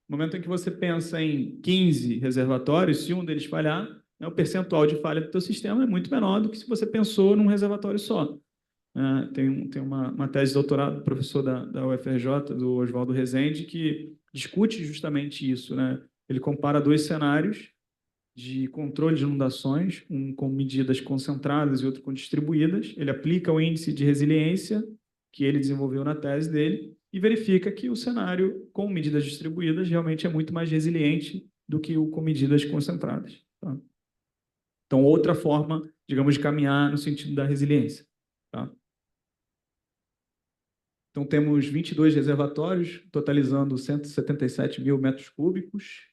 No momento em que você pensa em 15 reservatórios, se um deles falhar, né, o percentual de falha do teu sistema é muito menor do que se você pensou num reservatório só. Tem uma tese de doutorado do professor da UFRJ, do Oswaldo Rezende, que discute justamente isso, né? Ele compara dois cenários de controle de inundações, um com medidas concentradas e outro com distribuídas. Ele aplica o índice de resiliência que ele desenvolveu na tese dele e verifica que o cenário com medidas distribuídas realmente é muito mais resiliente do que o com medidas concentradas, tá? Então, outra forma, digamos, de caminhar no sentido da resiliência, tá? Então, temos 22 reservatórios, totalizando 177 mil metros cúbicos.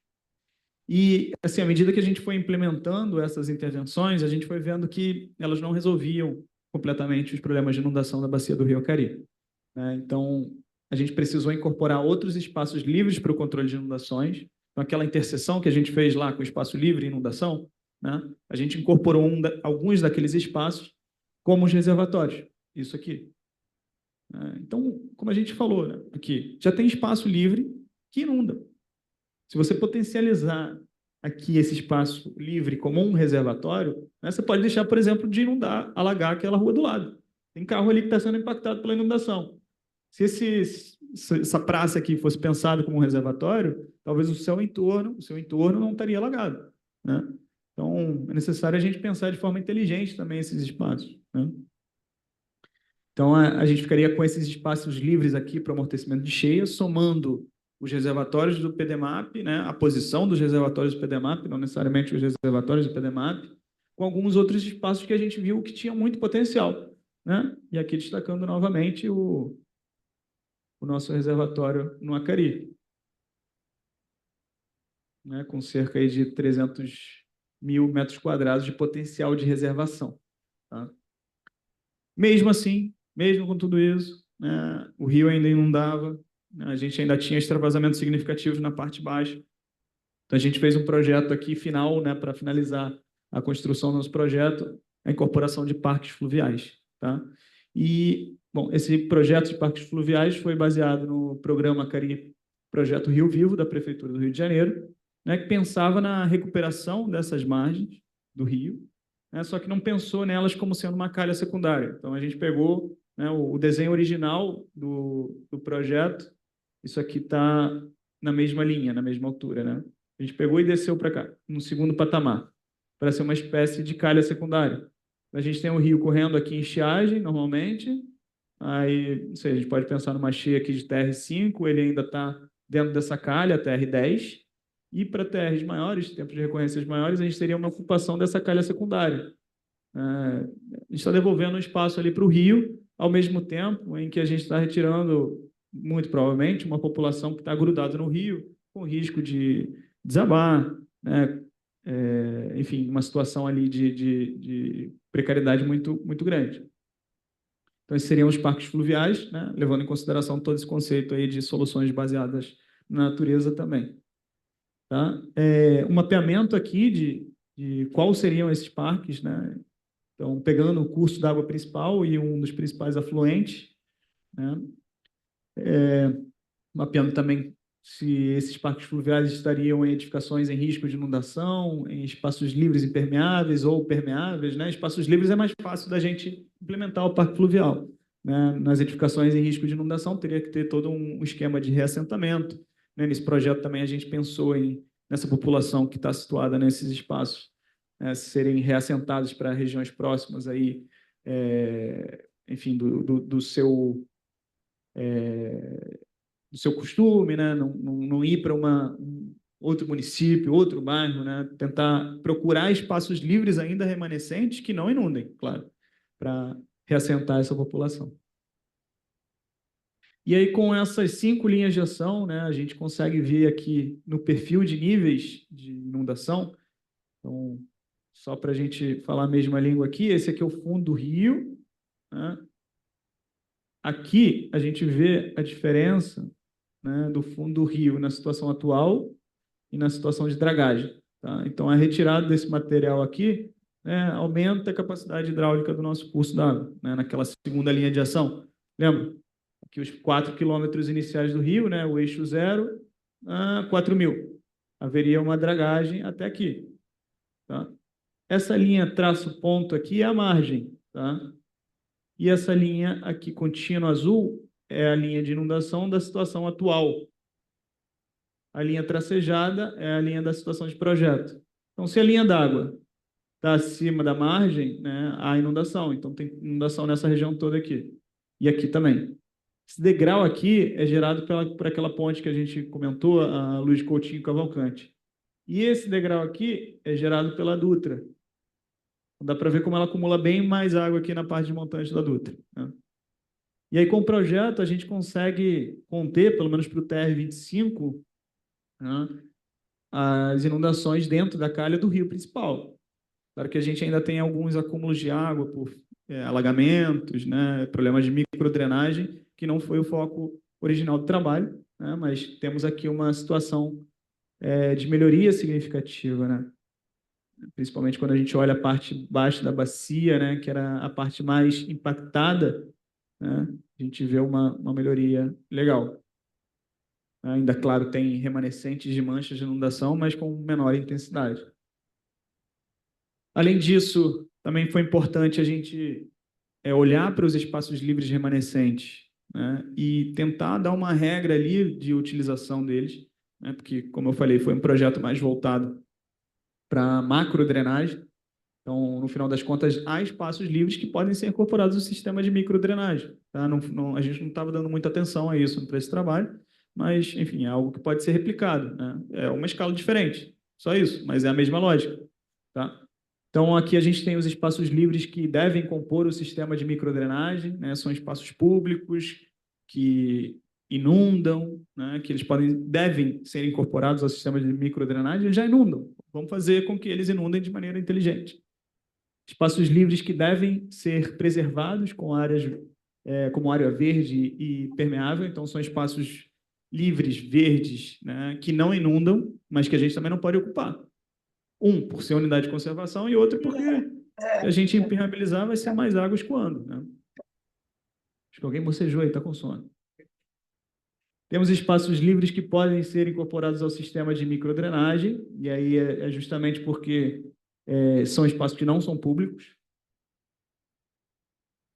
E, assim, à medida que a gente foi implementando essas intervenções, a gente foi vendo que elas não resolviam completamente os problemas de inundação da bacia do Rio Acari, né? Então, a gente precisou incorporar outros espaços livres para o controle de inundações. Então, aquela interseção que a gente fez lá com o espaço livre e inundação, né? A gente incorporou alguns daqueles espaços como os reservatórios. Isso aqui. Então, como a gente falou, né, aqui, já tem espaço livre que inunda. Se você potencializar aqui esse espaço livre como um reservatório, né, você pode deixar, por exemplo, de inundar, alagar aquela rua do lado. Tem carro ali que está sendo impactado pela inundação. Se essa praça aqui fosse pensada como um reservatório, talvez o seu entorno não estaria alagado, né? Então, é necessário a gente pensar de forma inteligente também esses espaços, né? Então, a gente ficaria com esses espaços livres aqui para amortecimento de cheia, somando os reservatórios do PDMAP, né, a posição dos reservatórios do PDMAP, não necessariamente os reservatórios do PDMAP, com alguns outros espaços que a gente viu que tinham muito potencial, né? E aqui destacando novamente o nosso reservatório no Acari, né, com cerca aí de 300 mil metros quadrados de potencial de reservação, tá? Mesmo assim, mesmo com tudo isso, né, o rio ainda inundava, né, a gente ainda tinha extravasamentos significativos na parte baixa. Então, a gente fez um projeto aqui final, né, para finalizar a construção do nosso projeto, a incorporação de parques fluviais, tá? E, bom, esse projeto de parques fluviais foi baseado no programa Projeto Rio Vivo, da Prefeitura do Rio de Janeiro, né, que pensava na recuperação dessas margens do rio, né, só que não pensou nelas como sendo uma calha secundária. Então, a gente pegou, né, o desenho original do projeto, isso aqui está na mesma linha, na mesma altura, né? A gente pegou e desceu para cá, no segundo patamar, para ser uma espécie de calha secundária. A gente tem o rio correndo aqui em estiagem, normalmente, aí, não sei, a gente pode pensar numa cheia aqui de TR5, ele ainda está dentro dessa calha, TR10, e para TRs maiores, tempos de recorrências maiores, a gente teria uma ocupação dessa calha secundária. A gente está devolvendo um espaço ali para o rio, ao mesmo tempo em que a gente está retirando, muito provavelmente, uma população que está grudada no rio, com risco de desabar, né? Enfim, uma situação ali de precariedade muito, muito grande. Então, esses seriam os parques fluviais, né? Levando em consideração todo esse conceito aí de soluções baseadas na natureza também, tá? Um mapeamento aqui de quais seriam esses parques, né? Então, pegando o curso d'água principal e um dos principais afluentes, né? Mapeando também se esses parques fluviais estariam em edificações em risco de inundação, em espaços livres impermeáveis ou permeáveis, né? Espaços livres é mais fácil da gente implementar o parque fluvial, né? Nas edificações em risco de inundação, teria que ter todo um esquema de reassentamento, né? Nesse projeto também a gente pensou nessa população que está situada nesses espaços, né? Serem reassentados para regiões próximas aí, enfim, do seu costume, né? Não ir para um outro município, outro bairro, né? Tentar procurar espaços livres ainda remanescentes que não inundem, claro, para reassentar essa população. E aí, com essas 5 linhas de ação, né, a gente consegue ver aqui no perfil de níveis de inundação. Então, só para a gente falar a mesma língua aqui, esse aqui é o fundo do rio, né? Aqui a gente vê a diferença, né, do fundo do rio na situação atual e na situação de dragagem. Tá? Então, a retirada desse material aqui, né, aumenta a capacidade hidráulica do nosso curso d'água, né, naquela segunda linha de ação. Lembra? Aqui os 4 quilômetros iniciais do rio, né, o eixo 0 a 4.000. Haveria uma dragagem até aqui. Tá? Essa linha traço ponto aqui é a margem. Tá? E essa linha aqui contínua azul é a linha de inundação da situação atual. A linha tracejada é a linha da situação de projeto. Então, se a linha d'água está acima da margem, né, há inundação. Então, tem inundação nessa região toda aqui. E aqui também. Esse degrau aqui é gerado por aquela ponte que a gente comentou, a Luiz Coutinho Cavalcante. E esse degrau aqui é gerado pela Dutra. Dá para ver como ela acumula bem mais água aqui na parte de montante da Dutra, né? E aí, com o projeto, a gente consegue conter, pelo menos para o TR-25, né, as inundações dentro da calha do rio principal. Claro que a gente ainda tem alguns acúmulos de água por alagamentos, né, problemas de microdrenagem, que não foi o foco original do trabalho, né, mas temos aqui uma situação de melhoria significativa, né? Principalmente quando a gente olha a parte baixa da bacia, né, que era a parte mais impactada, né, a gente vê uma melhoria legal. Ainda, claro, tem remanescentes de manchas de inundação, mas com menor intensidade. Além disso, também foi importante a gente olhar para os espaços livres remanescentes, né, e tentar dar uma regra ali de utilização deles, né, porque, como eu falei, foi um projeto mais voltado para macrodrenagem. Então, no final das contas, há espaços livres que podem ser incorporados no sistema de microdrenagem. Tá? A gente não estava dando muita atenção a isso para esse trabalho, mas, enfim, é algo que pode ser replicado, né? É uma escala diferente, só isso, mas é a mesma lógica. Tá? Então, aqui a gente tem os espaços livres que devem compor o sistema de microdrenagem, né? São espaços públicos que inundam, né? Que eles devem ser incorporados ao sistema de microdrenagem, eles já inundam. Vamos fazer com que eles inundem de maneira inteligente. Espaços livres que devem ser preservados com áreas como área verde e permeável. Então, são espaços livres, verdes, né, que não inundam, mas que a gente também não pode ocupar. Um, por ser unidade de conservação, e outro, porque se a gente impermeabilizar, vai ser mais água escoando, né? Acho que alguém bocejou aí, está com sono. Temos espaços livres que podem ser incorporados ao sistema de microdrenagem, e aí é justamente porque são espaços que não são públicos.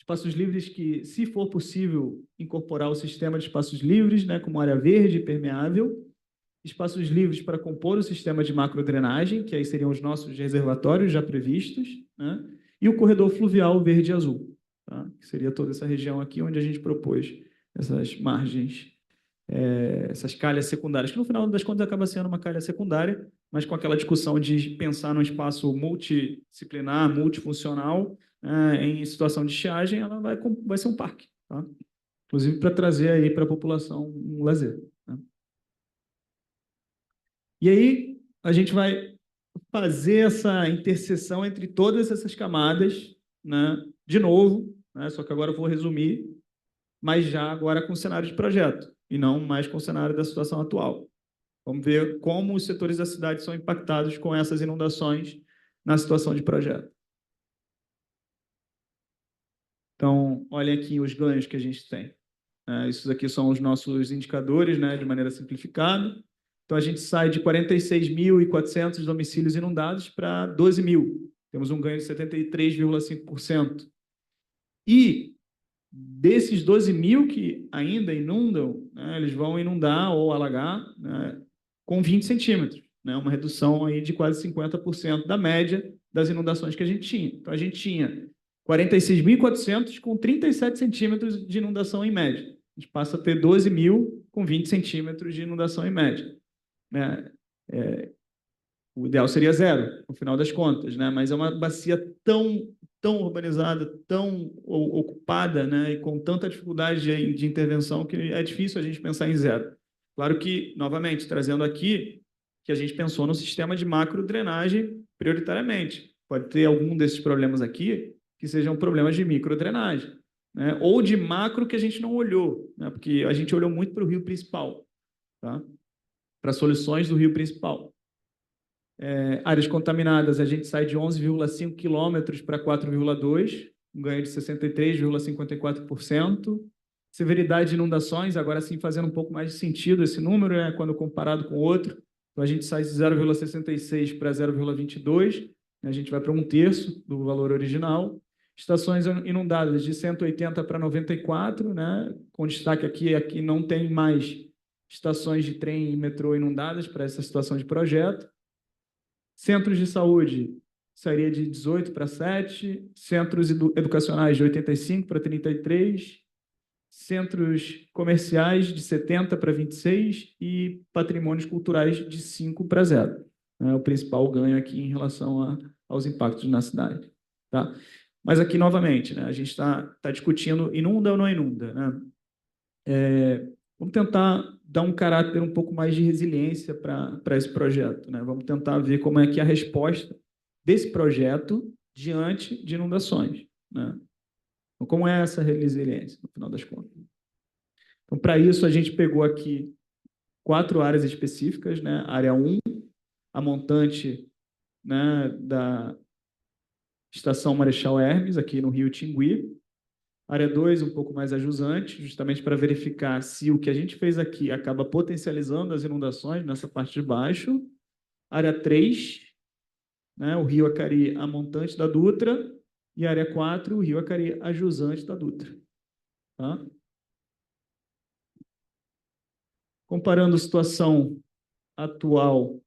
Espaços livres que, se for possível, incorporar o sistema de espaços livres, né, como área verde e permeável. Espaços livres para compor o sistema de macrodrenagem, que aí seriam os nossos reservatórios já previstos, né, e o corredor fluvial verde e azul, tá, que seria toda essa região aqui onde a gente propôs essas margens, essas calhas secundárias, que no final das contas acaba sendo uma calha secundária, mas com aquela discussão de pensar num espaço multidisciplinar, multifuncional, em situação de estiagem, ela vai ser um parque, tá? Inclusive para trazer aí para a população um lazer, né? E aí a gente vai fazer essa interseção entre todas essas camadas, né? De novo, né? Só que agora eu vou resumir, mas já agora com o cenário de projeto, e não mais com o cenário da situação atual. Vamos ver como os setores da cidade são impactados com essas inundações na situação de projeto. Então, olhem aqui os ganhos que a gente tem. Esses aqui são os nossos indicadores, né, de maneira simplificada. Então, a gente sai de 46.400 domicílios inundados para 12.000. Temos um ganho de 73,5%. E desses 12.000 que ainda inundam, né, eles vão inundar ou alagar, né, com 20 centímetros, né, uma redução aí de quase 50% da média das inundações que a gente tinha. Então, a gente tinha 46.400 com 37 centímetros de inundação em média. A gente passa a ter 12.000 com 20 centímetros de inundação em média. O ideal seria zero, no final das contas, né? Mas é uma bacia tão urbanizada, tão ocupada, né? E com tanta dificuldade de intervenção que é difícil a gente pensar em zero. Claro que, novamente, trazendo aqui que a gente pensou no sistema de macro-drenagem prioritariamente. Pode ter algum desses problemas aqui que sejam problemas de micro-drenagem, né? Ou de macro que a gente não olhou, né? Porque a gente olhou muito para o rio principal, tá? Para soluções do rio principal. Áreas contaminadas, a gente sai de 11,5 quilômetros para 4,2, um ganho de 63,54%. Severidade de inundações, agora sim fazendo um pouco mais de sentido esse número, né, quando comparado com o outro. Então, a gente sai de 0,66 para 0,22, né, a gente vai para 1/3 do valor original. Estações inundadas de 180 para 94, né, com destaque aqui não tem mais estações de trem e metrô inundadas para essa situação de projeto. Centros de saúde sairia de 18 para 7, centros educacionais de 85 para 33, centros comerciais de 70 para 26 e patrimônios culturais de 5 para 0. É o principal ganho aqui em relação aos impactos na cidade. Tá? Mas aqui, novamente, né, a gente está discutindo inunda ou não inunda, né? Vamos tentar dar um caráter um pouco mais de resiliência para esse projeto, né? Vamos tentar ver como é que é a resposta desse projeto diante de inundações, né? Então, como é essa resiliência, no final das contas? Então, para isso, a gente pegou aqui 4 áreas específicas, né? Área 1, a montante, né, da Estação Marechal Hermes, aqui no Rio Tingui. Área 2, um pouco mais a jusante, justamente para verificar se o que a gente fez aqui acaba potencializando as inundações nessa parte de baixo. Área 3, né, o Rio Acari, a montante da Dutra. E área 4, o Rio Acari, a jusante da Dutra. Tá? Comparando a situação atual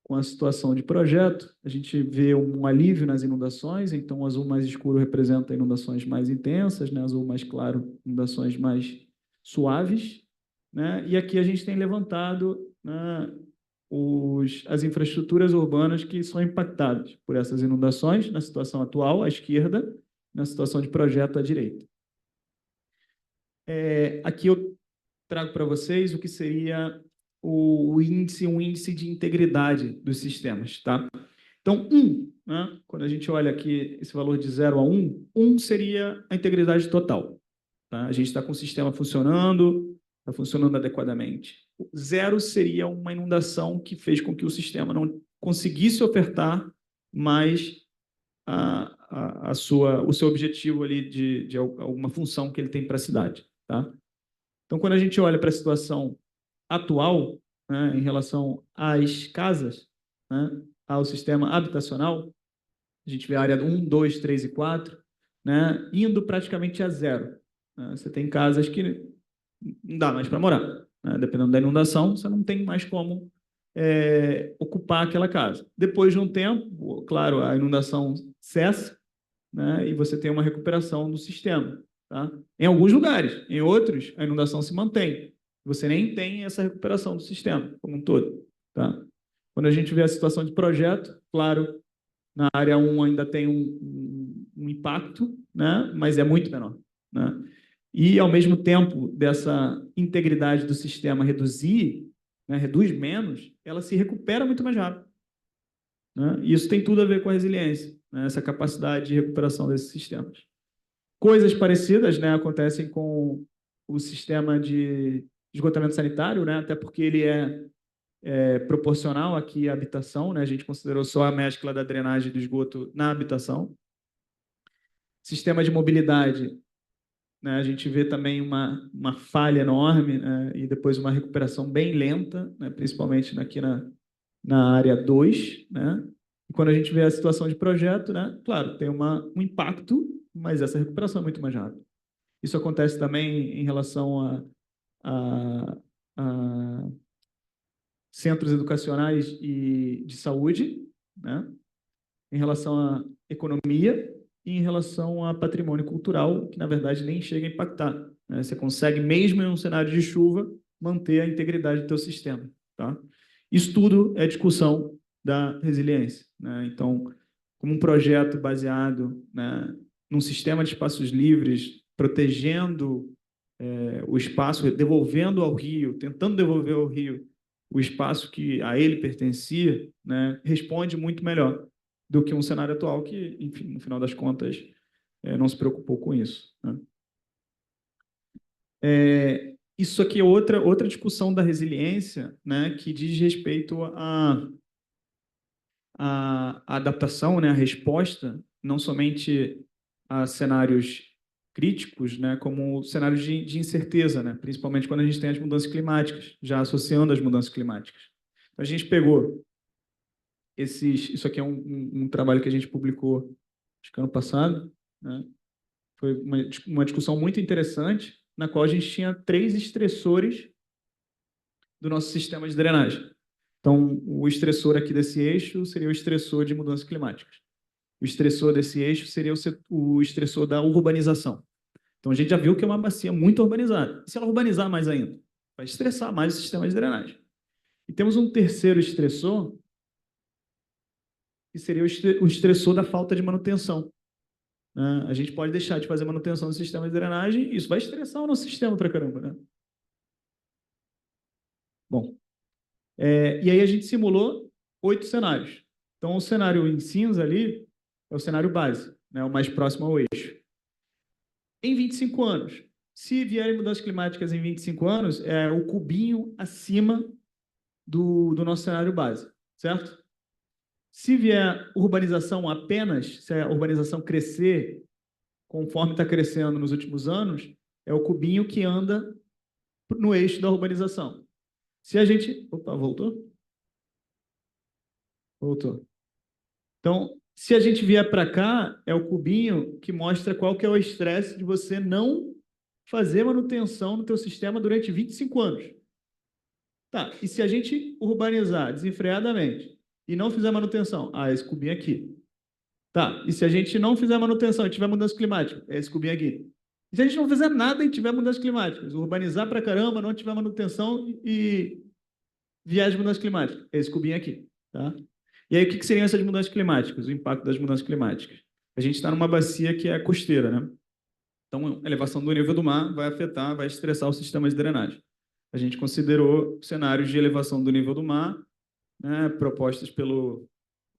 com a situação de projeto, a gente vê um alívio nas inundações, então o azul mais escuro representa inundações mais intensas, né? Azul mais claro, inundações mais suaves, né? E aqui a gente tem levantado, né, as infraestruturas urbanas que são impactadas por essas inundações, na situação atual, à esquerda, na situação de projeto, à direita. Aqui eu trago para vocês o que seria um índice de integridade dos sistemas, tá? Então, né, quando a gente olha aqui esse valor de 0 a 1 seria a integridade total, tá? A gente está com o sistema funcionando, está funcionando adequadamente. 0 seria uma inundação que fez com que o sistema não conseguisse ofertar mais o seu objetivo ali de alguma função que ele tem para a cidade, tá? Então, quando a gente olha para a situação atual, né, em relação às casas, né, ao sistema habitacional, a gente vê a área 1, 2, 3 e 4, né, indo praticamente a 0. Né? Você tem casas que não dá mais para morar. Né? Dependendo da inundação, você não tem mais como ocupar aquela casa. Depois de um tempo, claro, a inundação cessa, né, e você tem uma recuperação do sistema. Tá? Em alguns lugares, em outros, a inundação se mantém. Você nem tem essa recuperação do sistema como um todo. Tá? Quando a gente vê a situação de projeto, claro, na área 1 ainda tem um impacto, né? Mas é muito menor. Né? E, ao mesmo tempo, dessa integridade do sistema reduzir, né, reduz menos, ela se recupera muito mais rápido. Né? E isso tem tudo a ver com a resiliência, né? Essa capacidade de recuperação desses sistemas. Coisas parecidas, né, acontecem com o sistema de esgotamento sanitário, né, até porque ele é proporcional aqui à habitação, né, a gente considerou só a mescla da drenagem do esgoto na habitação. Sistema de mobilidade, né? A gente vê também uma falha enorme, né? E depois uma recuperação bem lenta, né? Principalmente aqui na área 2, né? E quando a gente vê a situação de projeto, né? Claro, tem um impacto, mas essa recuperação é muito mais rápida. Isso acontece também em relação a centros educacionais e de saúde, né? Em relação à economia e em relação a patrimônio cultural, que na verdade nem chega a impactar, né? Você consegue, mesmo em um cenário de chuva, manter a integridade do teu sistema, tá? Isso tudo é discussão da resiliência, né? Então, como um projeto baseado, né, num sistema de espaços livres, protegendo o espaço, devolvendo ao rio, tentando devolver ao rio o espaço que a ele pertencia, né, responde muito melhor do que um cenário atual que, enfim, no final das contas, não se preocupou com isso, né? Isso aqui é outra discussão da resiliência, né, que diz respeito à adaptação, né, à resposta, não somente a cenários críticos, né, como cenários de incerteza, né, principalmente quando a gente tem as mudanças climáticas, já associando as mudanças climáticas. Então, a gente pegou isso aqui é um trabalho que a gente publicou acho que ano passado, né? Foi uma discussão muito interessante, na qual a gente tinha 3 estressores do nosso sistema de drenagem. Então, o estressor aqui desse eixo seria o estressor de mudanças climáticas. O estressor desse eixo seria o estressor da urbanização. Então, a gente já viu que é uma bacia muito urbanizada. E se ela urbanizar mais ainda? Vai estressar mais o sistema de drenagem. E temos um terceiro estressor, que seria o estressor da falta de manutenção, né? A gente pode deixar de fazer manutenção do sistema de drenagem, e isso vai estressar o nosso sistema pra caramba, né? Bom, e aí a gente simulou 8 cenários. Então, o cenário em cinza ali é o cenário base, né? O mais próximo ao eixo. Em 25 anos, se vierem mudanças climáticas em 25 anos, é o cubinho acima do nosso cenário base, certo? Se vier urbanização apenas, se a urbanização crescer conforme está crescendo nos últimos anos, é o cubinho que anda no eixo da urbanização. Se a gente... Opa, voltou? Voltou. Então, se a gente vier para cá, é o cubinho que mostra qual que é o estresse de você não fazer manutenção no teu sistema durante 25 anos. Tá, e se a gente urbanizar desenfreadamente e não fizer manutenção? Ah, esse cubinho aqui. Tá, e se a gente não fizer manutenção e tiver mudança climática? É esse cubinho aqui. E se a gente não fizer nada e tiver mudanças climáticas? Urbanizar pra caramba, não tiver manutenção e viés de mudanças climáticas? É esse cubinho aqui, tá? E aí, o que seriam essas mudanças climáticas? O impacto das mudanças climáticas. A gente está numa bacia que é costeira, né? Então, a elevação do nível do mar vai afetar, vai estressar o sistema de drenagem. A gente considerou cenários de elevação do nível do mar, né, propostos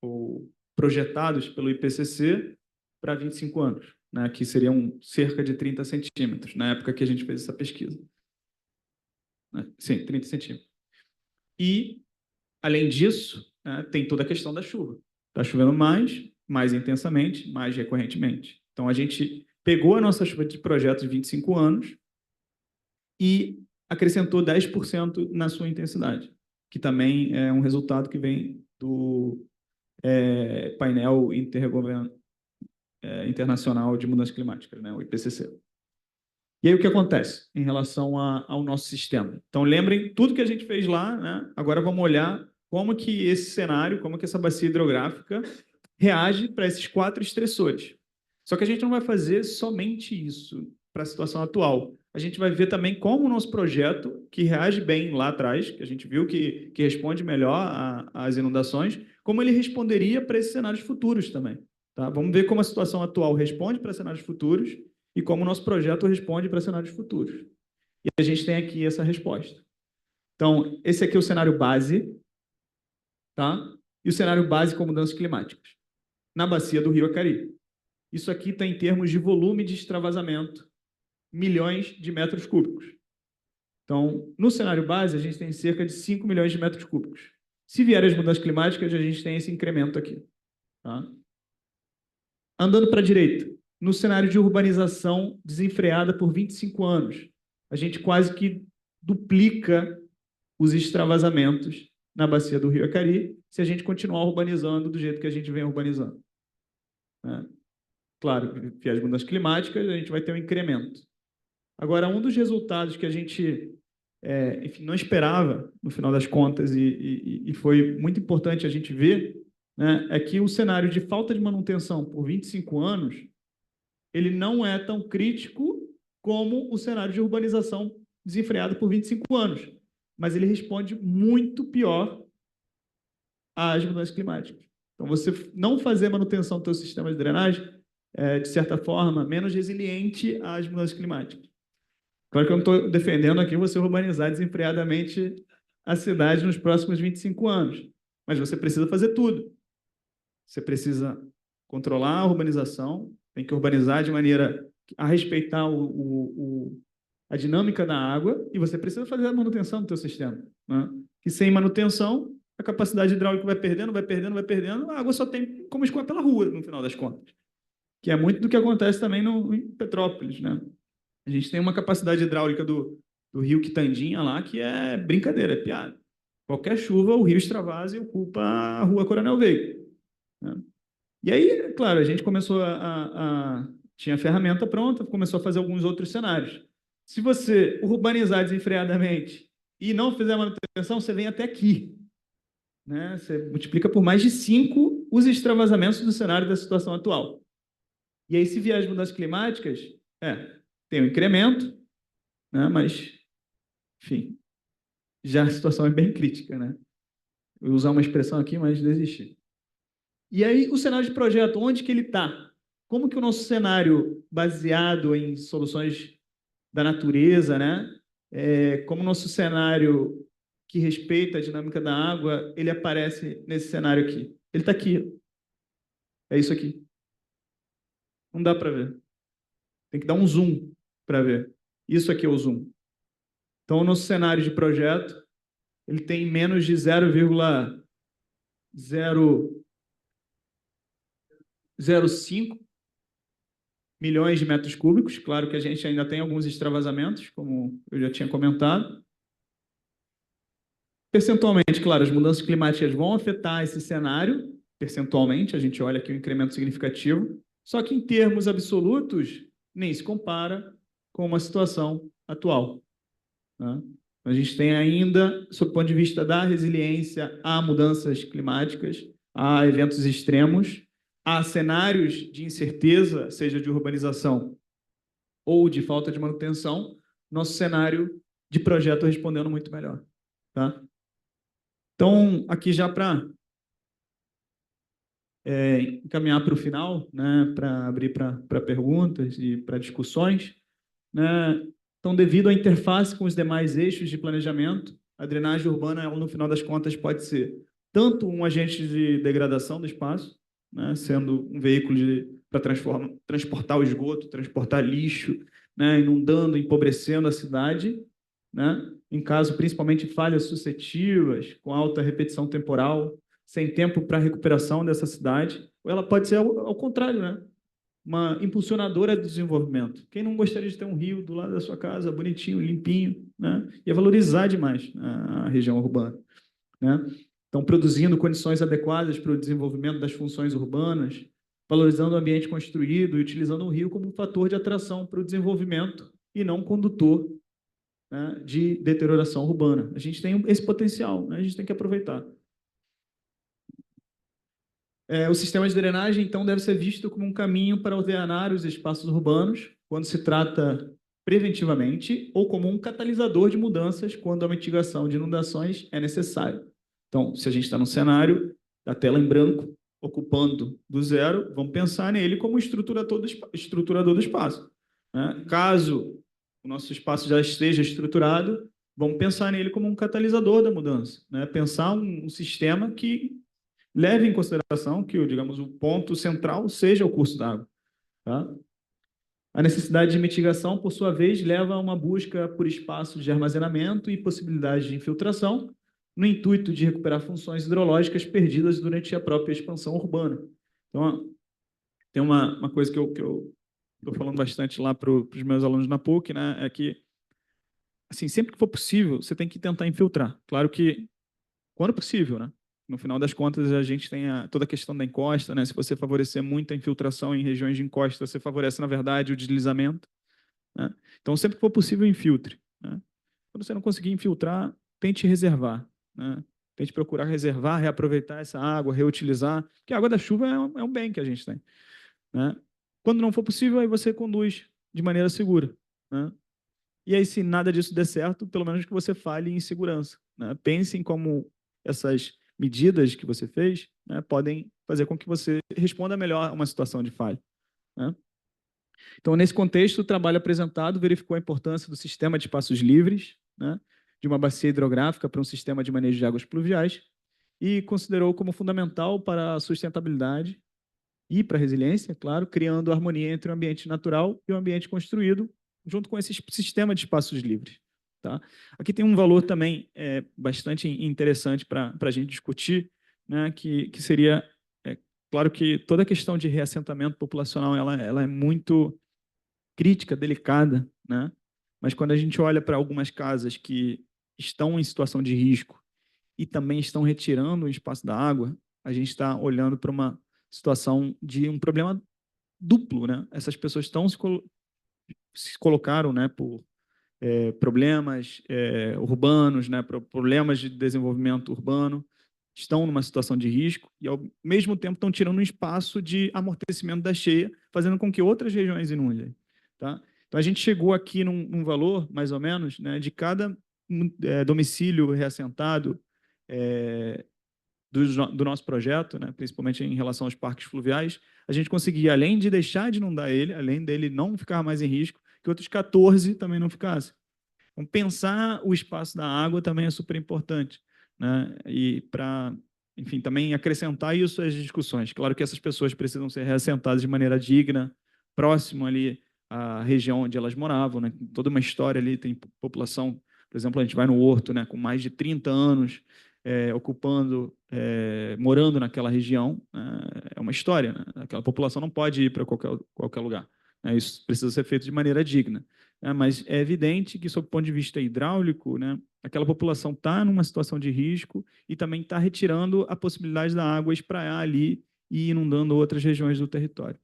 ou projetados pelo IPCC para 25 anos, né, que seriam cerca de 30 centímetros, na época que a gente fez essa pesquisa. Sim, 30 centímetros. E, além disso, né, tem toda a questão da chuva. Está chovendo mais intensamente, mais recorrentemente. Então, a gente pegou a nossa chuva de projeto de 25 anos e acrescentou 10% na sua intensidade, que também é um resultado que vem do painel internacional de mudanças climáticas, né, o IPCC. E aí o que acontece em relação ao nosso sistema? Então, lembrem tudo que a gente fez lá, né? Agora vamos olhar como que esse cenário, como que essa bacia hidrográfica reage para esses 4 estressores. Só que a gente não vai fazer somente isso para a situação atual. A gente vai ver também como o nosso projeto, que reage bem lá atrás, que a gente viu que responde melhor às inundações, como ele responderia para esses cenários futuros também. Tá? Vamos ver como a situação atual responde para cenários futuros e como o nosso projeto responde para cenários futuros. E a gente tem aqui essa resposta. Então, esse aqui é o cenário base, tá? E o cenário base com mudanças climáticas, na bacia do Rio Acari. Isso aqui está em termos de volume de extravasamento, milhões de metros cúbicos. Então, no cenário base, a gente tem cerca de 5 milhões de metros cúbicos. Se vierem as mudanças climáticas, a gente tem esse incremento aqui. Tá? Andando para a direita, no cenário de urbanização desenfreada por 25 anos. A gente quase que duplica os extravasamentos na bacia do Rio Acari se a gente continuar urbanizando do jeito que a gente vem urbanizando. Né? Claro, via as mudanças climáticas, a gente vai ter um incremento. Agora, um dos resultados que a gente enfim, não esperava, no final das contas, e foi muito importante a gente ver, né, é que o cenário de falta de manutenção por 25 anos ele não é tão crítico como o cenário de urbanização desenfreada por 25 anos, mas ele responde muito pior às mudanças climáticas. Então, você não fazer manutenção do seu sistema de drenagem de certa forma, menos resiliente às mudanças climáticas. Claro que eu não estou defendendo aqui você urbanizar desenfreadamente a cidade nos próximos 25 anos, mas você precisa fazer tudo. Você precisa controlar a urbanização, tem que urbanizar de maneira a respeitar a dinâmica da água, e você precisa fazer a manutenção do seu sistema. Né? E sem manutenção, a capacidade hidráulica vai perdendo, a água só tem como escoar pela rua, no final das contas. Que é muito do que acontece também em Petrópolis. Né? A gente tem uma capacidade hidráulica do rio Quitandinha lá, que é brincadeira, é piada. Qualquer chuva, o rio extravasa e ocupa a rua Coronel Veiga. Né? E aí, claro, a gente começou tinha a ferramenta pronta, começou a fazer alguns outros cenários. Se você urbanizar desenfreadamente e não fizer manutenção, você vem até aqui. Né? Você multiplica por mais de 5 os extravasamentos do cenário da situação atual. E aí, se vier as mudanças climáticas, tem um incremento, né? Mas, enfim, já a situação é bem crítica. Né? Eu vou usar uma expressão aqui, mas desisti. E aí, o cenário de projeto, onde que ele está? Como que o nosso cenário, baseado em soluções da natureza, né? Como o nosso cenário que respeita a dinâmica da água, ele aparece nesse cenário aqui. Ele está aqui. É isso aqui. Não dá para ver. Tem que dar um zoom para ver. Isso aqui é o zoom. Então, o nosso cenário de projeto, ele tem menos de 0,005 milhões de metros cúbicos. Claro que a gente ainda tem alguns extravasamentos, como eu já tinha comentado. Percentualmente, claro, as mudanças climáticas vão afetar esse cenário. Percentualmente, a gente olha aqui um incremento significativo. Só que, em termos absolutos, nem se compara com uma situação atual. Né? A gente tem ainda, sob o ponto de vista da resiliência a mudanças climáticas, a eventos extremos, a cenários de incerteza, seja de urbanização ou de falta de manutenção, nosso cenário de projeto respondendo muito melhor. Tá? Então, aqui já para encaminhar para o final, né, para abrir para perguntas e para discussões, né? Então, devido à interface com os demais eixos de planejamento, a drenagem urbana, ela, no final das contas, pode ser tanto um agente de degradação do espaço, né, sendo um veículo para transportar o esgoto, transportar lixo, né, inundando, empobrecendo a cidade, né, em caso principalmente de falhas sucessivas, com alta repetição temporal, sem tempo para recuperação dessa cidade, ou ela pode ser ao contrário, né? Uma impulsionadora do desenvolvimento. Quem não gostaria de ter um rio do lado da sua casa, bonitinho, limpinho, né? Ia valorizar demais a região urbana. Né? Então, produzindo condições adequadas para o desenvolvimento das funções urbanas, valorizando o ambiente construído e utilizando o rio como um fator de atração para o desenvolvimento e não um condutor, né, de deterioração urbana. A gente tem esse potencial, né? A gente tem que aproveitar. O sistema de drenagem, então, deve ser visto como um caminho para ordenar os espaços urbanos, quando se trata preventivamente, ou como um catalisador de mudanças, quando a mitigação de inundações é necessária. Então, se a gente está num cenário da tela em branco, ocupando do zero, vamos pensar nele como estruturador do espaço. Né? Caso o nosso espaço já esteja estruturado, vamos pensar nele como um catalisador da mudança. Né? Pensar um sistema que leve em consideração que, digamos, o ponto central seja o curso d'água. Tá? A necessidade de mitigação, por sua vez, leva a uma busca por espaços de armazenamento e possibilidades de infiltração, no intuito de recuperar funções hidrológicas perdidas durante a própria expansão urbana. Então, tem uma coisa que eu estou falando bastante lá para os meus alunos na PUC, né, é que, assim, sempre que for possível, você tem que tentar infiltrar. Claro que, quando possível, né? No final das contas, a gente tem toda a questão da encosta, né? Se você favorecer muita infiltração em regiões de encosta, você favorece, na verdade, o deslizamento, né? Então, sempre que for possível, infiltre, né? Quando você não conseguir infiltrar, tente reservar, né? Tente procurar reservar, reaproveitar essa água, reutilizar, porque a água da chuva é um bem que a gente tem, né? Quando não for possível, aí você conduz de maneira segura, né? E aí, se nada disso der certo, pelo menos que você fale em segurança, né? Pense em como essas medidas que você fez, né, podem fazer com que você responda melhor a uma situação de falha, né? Então, nesse contexto, o trabalho apresentado verificou a importância do sistema de espaços livres, né, de uma bacia hidrográfica para um sistema de manejo de águas pluviais e considerou como fundamental para a sustentabilidade e para a resiliência, claro, criando harmonia entre o ambiente natural e o ambiente construído, junto com esse sistema de espaços livres. Tá? Aqui tem um valor também bastante interessante para a gente discutir, né, que seria, claro que toda a questão de reassentamento populacional ela é muito crítica, delicada, né? Mas quando a gente olha para algumas casas que estão em situação de risco e também estão retirando o espaço da água, a gente está olhando para uma situação de um problema duplo, né? Essas pessoas se colocaram, né, por problemas urbanos, né, problemas de desenvolvimento urbano, estão numa situação de risco e, ao mesmo tempo, estão tirando um espaço de amortecimento da cheia, fazendo com que outras regiões inundem. Tá? Então, a gente chegou aqui num valor, mais ou menos, né, de cada domicílio reassentado do nosso projeto, né, principalmente em relação aos parques fluviais, a gente conseguia, além de deixar de inundar ele, além dele não ficar mais em risco, que outros 14 também não ficassem. Então, pensar o espaço da água também é super importante, né? E para, enfim, também acrescentar isso às discussões. Claro que essas pessoas precisam ser reassentadas de maneira digna, próximo ali à região onde elas moravam, né? Toda uma história ali, tem população, por exemplo, a gente vai no Horto, né, com mais de 30 anos ocupando, morando naquela região, é uma história, né? Aquela população não pode ir para qualquer lugar, né? Isso precisa ser feito de maneira digna. Mas é evidente que, sob o ponto de vista hidráulico, né, aquela população está numa situação de risco e também está retirando a possibilidade da água espraiar ali e inundando outras regiões do território.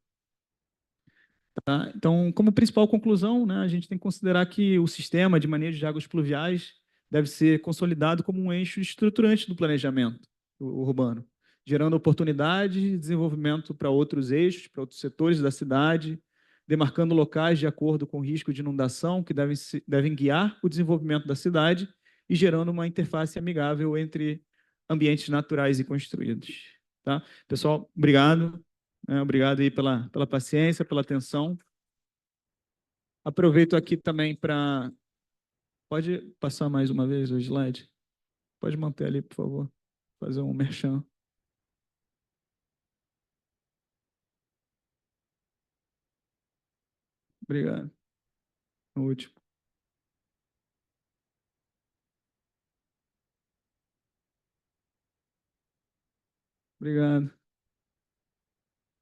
Tá? Então, como principal conclusão, né, a gente tem que considerar que o sistema de manejo de águas pluviais deve ser consolidado como um eixo estruturante do planejamento urbano, gerando oportunidade de desenvolvimento para outros eixos, para outros setores da cidade, demarcando locais de acordo com o risco de inundação que devem guiar o desenvolvimento da cidade e gerando uma interface amigável entre ambientes naturais e construídos. Tá? Pessoal, obrigado. Obrigado aí pela paciência, pela atenção. Aproveito aqui também para... Pode passar mais uma vez o slide? Pode manter ali, por favor. Fazer um merchan. Obrigado. O último. Obrigado.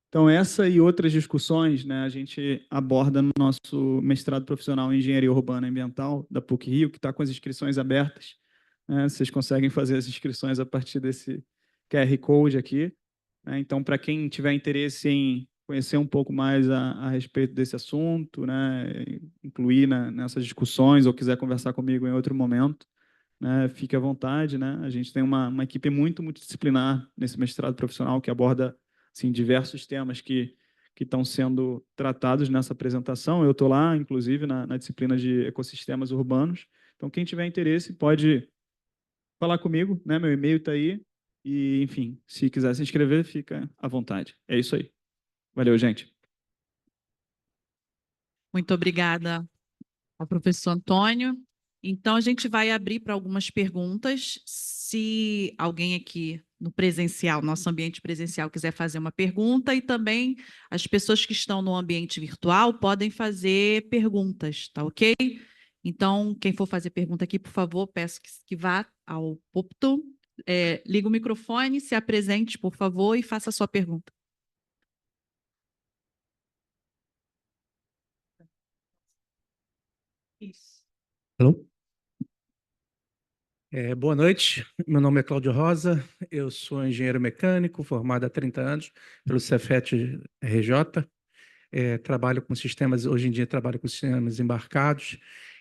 Então, essa e outras discussões, né, a gente aborda no nosso mestrado profissional em Engenharia Urbana e Ambiental da PUC-Rio, que está com as inscrições abertas, né? Vocês conseguem fazer as inscrições a partir desse QR Code aqui, né? Então, para quem tiver interesse em conhecer um pouco mais a respeito desse assunto, né, incluir nessas discussões ou quiser conversar comigo em outro momento, né, fique à vontade, né? A gente tem uma equipe muito multidisciplinar nesse mestrado profissional que aborda assim, diversos temas que estão sendo tratados nessa apresentação. Eu estou lá, inclusive, na disciplina de ecossistemas urbanos. Então, quem tiver interesse pode falar comigo, né? Meu e-mail está aí. E, enfim, se quiser se inscrever, fica à vontade. É isso aí. Valeu, gente. Muito obrigada ao professor Antônio. Então, a gente vai abrir para algumas perguntas. Se alguém aqui no presencial, nosso ambiente presencial, quiser fazer uma pergunta, e também as pessoas que estão no ambiente virtual podem fazer perguntas, tá ok? Então, quem for fazer pergunta aqui, por favor, peço que vá ao púlpito, liga o microfone, se apresente, por favor, e faça a sua pergunta. Isso. Alô? Boa noite, meu nome é Cláudio Rosa, eu sou engenheiro mecânico, formado há 30 anos pelo Cefet-RJ, trabalho com sistemas, hoje em dia trabalho com sistemas embarcados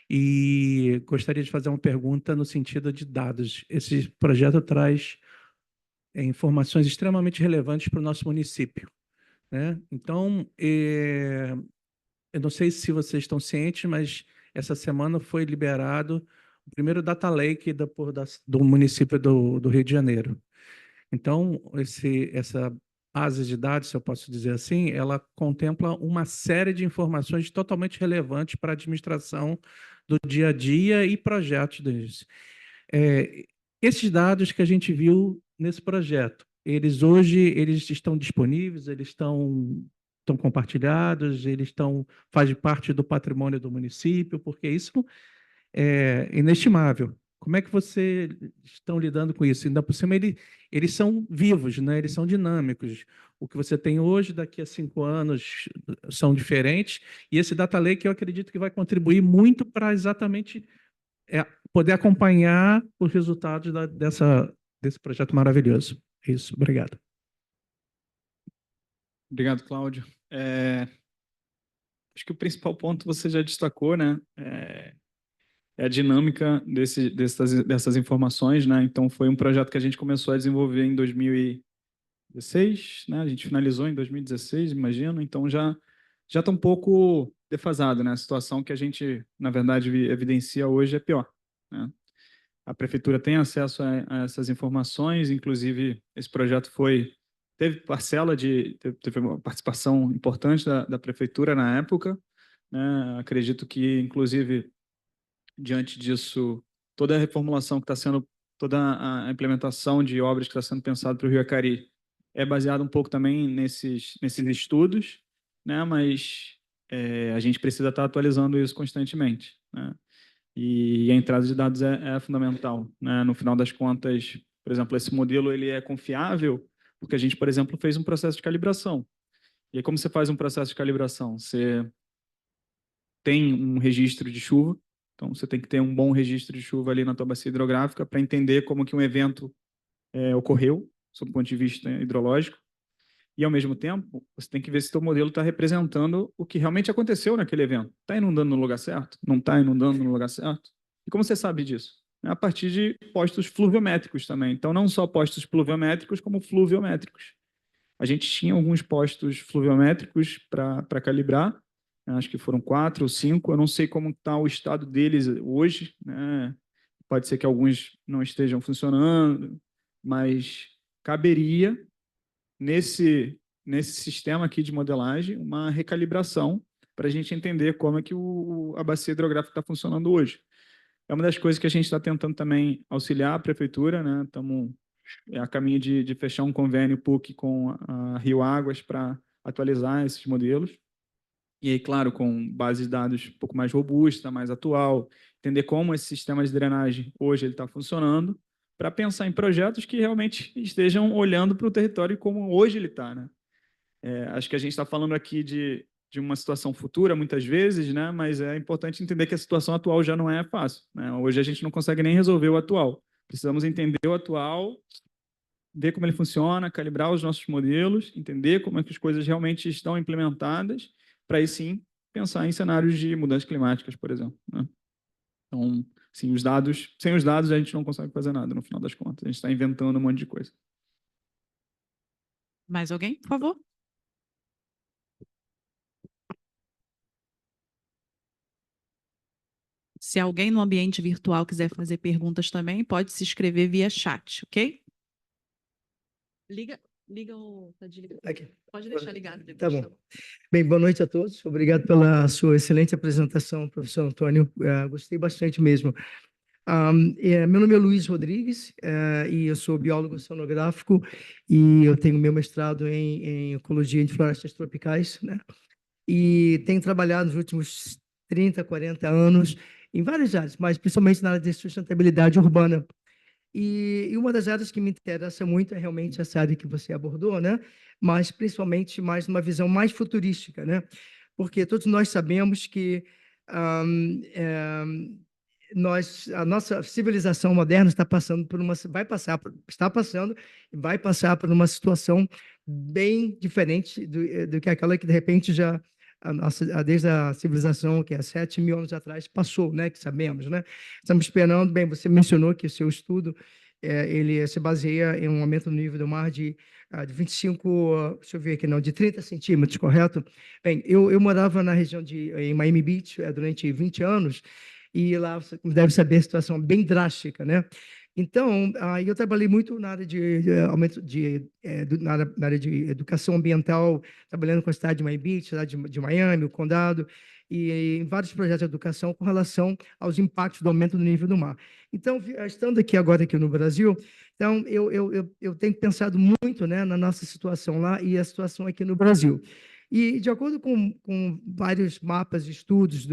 e gostaria de fazer uma pergunta no sentido de dados. Esse projeto traz informações extremamente relevantes para o nosso município, né? Então, eu não sei se vocês estão cientes, mas essa semana foi liberado o primeiro Data Lake do município do Rio de Janeiro. Então, essa base de dados, se eu posso dizer assim, ela contempla uma série de informações totalmente relevantes para a administração do dia a dia e projetos deles. Esses dados que a gente viu nesse projeto, eles estão disponíveis, eles estão compartilhados, fazem parte do patrimônio do município, porque isso é inestimável. Como é que vocês estão lidando com isso? Ainda por cima, eles são vivos, né? Eles são dinâmicos. O que você tem hoje, daqui a 5 anos, são diferentes. E esse Data Lake, eu acredito que vai contribuir muito para exatamente poder acompanhar os resultados desse projeto maravilhoso. Isso, obrigado. Obrigado, Cláudio. Acho que o principal ponto você já destacou, né? É a dinâmica dessas informações, né? Então, foi um projeto que a gente começou a desenvolver em 2016, né? A gente finalizou em 2016, imagino. Então, já está um pouco defasado, né? A situação que a gente, na verdade, evidencia hoje é pior, né? A prefeitura tem acesso a essas informações, inclusive esse projeto teve uma participação importante da prefeitura na época, né? Acredito que, inclusive, diante disso, toda a reformulação que está sendo, toda a implementação de obras que está sendo pensada para o Rio Acari é baseada um pouco também nesses estudos, né? Mas a gente precisa estar atualizando isso constantemente, né? E a entrada de dados é fundamental, né? No final das contas, por exemplo, esse modelo ele é confiável porque a gente, por exemplo, fez um processo de calibração. E aí, como você faz um processo de calibração? Você tem um registro de chuva, então você tem que ter um bom registro de chuva ali na tua bacia hidrográfica para entender como que um evento ocorreu, sob o ponto de vista hidrológico. E, ao mesmo tempo, você tem que ver se o teu modelo está representando o que realmente aconteceu naquele evento. Está inundando no lugar certo? Não está inundando no lugar certo? E como você sabe disso? É a partir de postos fluviométricos também. Então, não só postos pluviométricos, como fluviométricos. A gente tinha alguns postos fluviométricos para calibrar, acho que foram 4 ou 5, eu não sei como está o estado deles hoje, né? Pode ser que alguns não estejam funcionando, mas caberia nesse sistema aqui de modelagem uma recalibração para a gente entender como é que a bacia hidrográfica está funcionando hoje. É uma das coisas que a gente está tentando também auxiliar a prefeitura, né? Estamos a caminho de fechar um convênio PUC com a Rio Águas para atualizar esses modelos. E aí, claro, com base de dados um pouco mais robusta, mais atual, entender como esse sistema de drenagem hoje está funcionando, para pensar em projetos que realmente estejam olhando para o território como hoje ele está, né? Acho que a gente está falando aqui de uma situação futura, muitas vezes, né? Mas é importante entender que a situação atual já não é fácil, né? Hoje a gente não consegue nem resolver o atual. Precisamos entender o atual, ver como ele funciona, calibrar os nossos modelos, entender como é que as coisas realmente estão implementadas, para aí sim pensar em cenários de mudanças climáticas, por exemplo, né? Então, sim, sem os dados a gente não consegue fazer nada, no final das contas. A gente está inventando um monte de coisa. Mais alguém, por favor? Se alguém no ambiente virtual quiser fazer perguntas também, pode se inscrever via chat, ok? Liga o... Tá desligado. Aqui. Pode deixar ligado depois. Tá bom. Bem, boa noite a todos. Obrigado pela sua excelente apresentação, professor Antônio. Gostei bastante mesmo. Meu nome é Luiz Rodrigues e eu sou biólogo oceanográfico e eu tenho meu mestrado em ecologia de florestas tropicais, né? E tenho trabalhado nos últimos 30, 40 anos em várias áreas, mas principalmente na área de sustentabilidade urbana. E uma das áreas que me interessa muito é realmente essa área que você abordou, né? Mas principalmente mais numa visão mais futurística, né? Porque todos nós sabemos que A nossa civilização moderna está passando por está passando e vai passar por uma situação bem diferente do que aquela que, de repente, já desde a civilização, que é 7.000 anos atrás, passou, né, que sabemos, né? Estamos esperando, bem, você mencionou que o seu estudo, ele se baseia em um aumento do nível do mar de 25, deixa eu ver aqui, não, de 30 centímetros, correto? Bem, eu morava na região em Miami Beach durante 20 anos, e lá você deve saber a situação bem drástica, né? Então, eu trabalhei muito na área na área de educação ambiental, trabalhando com a cidade de Miami Beach, a cidade de Miami, o condado, e em vários projetos de educação com relação aos impactos do aumento do nível do mar. Então, estando aqui no Brasil, então eu tenho pensado muito, né, na nossa situação lá e a situação aqui no Brasil. E, de acordo com vários mapas, estudos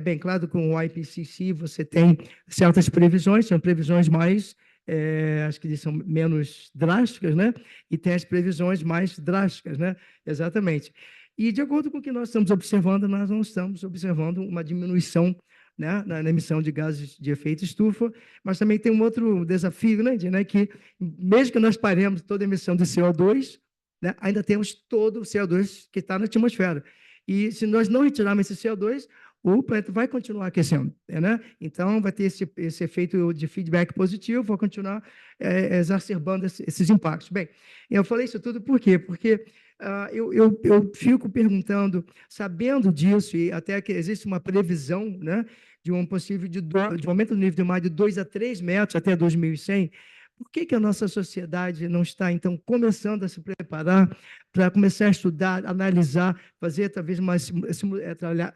bem claro, com o IPCC você tem certas previsões, são previsões mais, acho que são menos drásticas, né? E tem as previsões mais drásticas, né? Exatamente. E, de acordo com o que nós estamos observando, nós não estamos observando uma diminuição, né, na emissão de gases de efeito estufa, mas também tem um outro desafio grande, né, que mesmo que nós paremos toda a emissão de CO2, né, ainda temos todo o CO2 que está na atmosfera. E se nós não retirarmos esse CO2, o planeta vai continuar aquecendo, né? Então, vai ter esse efeito de feedback positivo, vai continuar exacerbando esses impactos. Bem, eu falei isso tudo por quê? Porque eu fico perguntando, sabendo disso, e até que existe uma previsão, né, de um possível de aumento do nível do mar de 2 a 3 metros até 2100, por que a nossa sociedade não está, então, começando a se preparar para começar a estudar, analisar, fazer talvez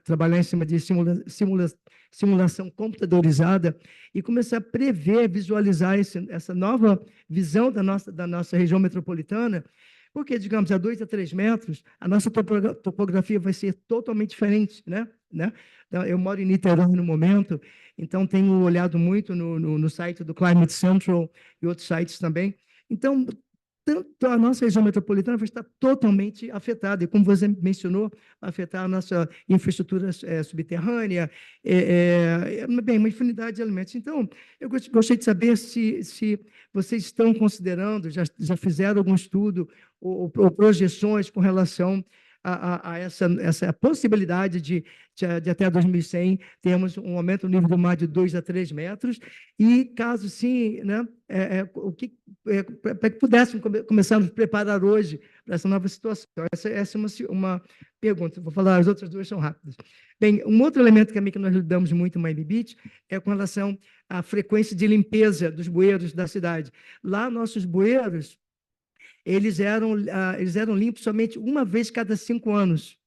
trabalhar em cima de simulação computadorizada e começar a prever, visualizar essa nova visão da nossa região metropolitana? Porque, digamos, a 2 a 3 metros, a nossa topografia vai ser totalmente diferente, né? Então, eu moro em Niterói no momento, então tenho olhado muito no site do Climate Central e outros sites também. Então, tanto a nossa região metropolitana vai estar totalmente afetada, e como você mencionou, vai afetar a nossa infraestrutura subterrânea, bem, uma infinidade de elementos. Então, eu gostaria de saber se vocês estão considerando, já fizeram algum estudo ou projeções com relação a essa possibilidade de até 2100 termos um aumento do nível do mar de 2 a 3 metros, e caso sim, né, para que pudéssemos começar a nos preparar hoje para essa nova situação. Essa é uma pergunta. Vou falar, as outras duas são rápidas. Bem, um outro elemento também que nós lidamos muito em Miami Beach é com relação à frequência de limpeza dos bueiros da cidade. Lá, nossos bueiros, eles eram limpos somente uma vez cada 5 anos.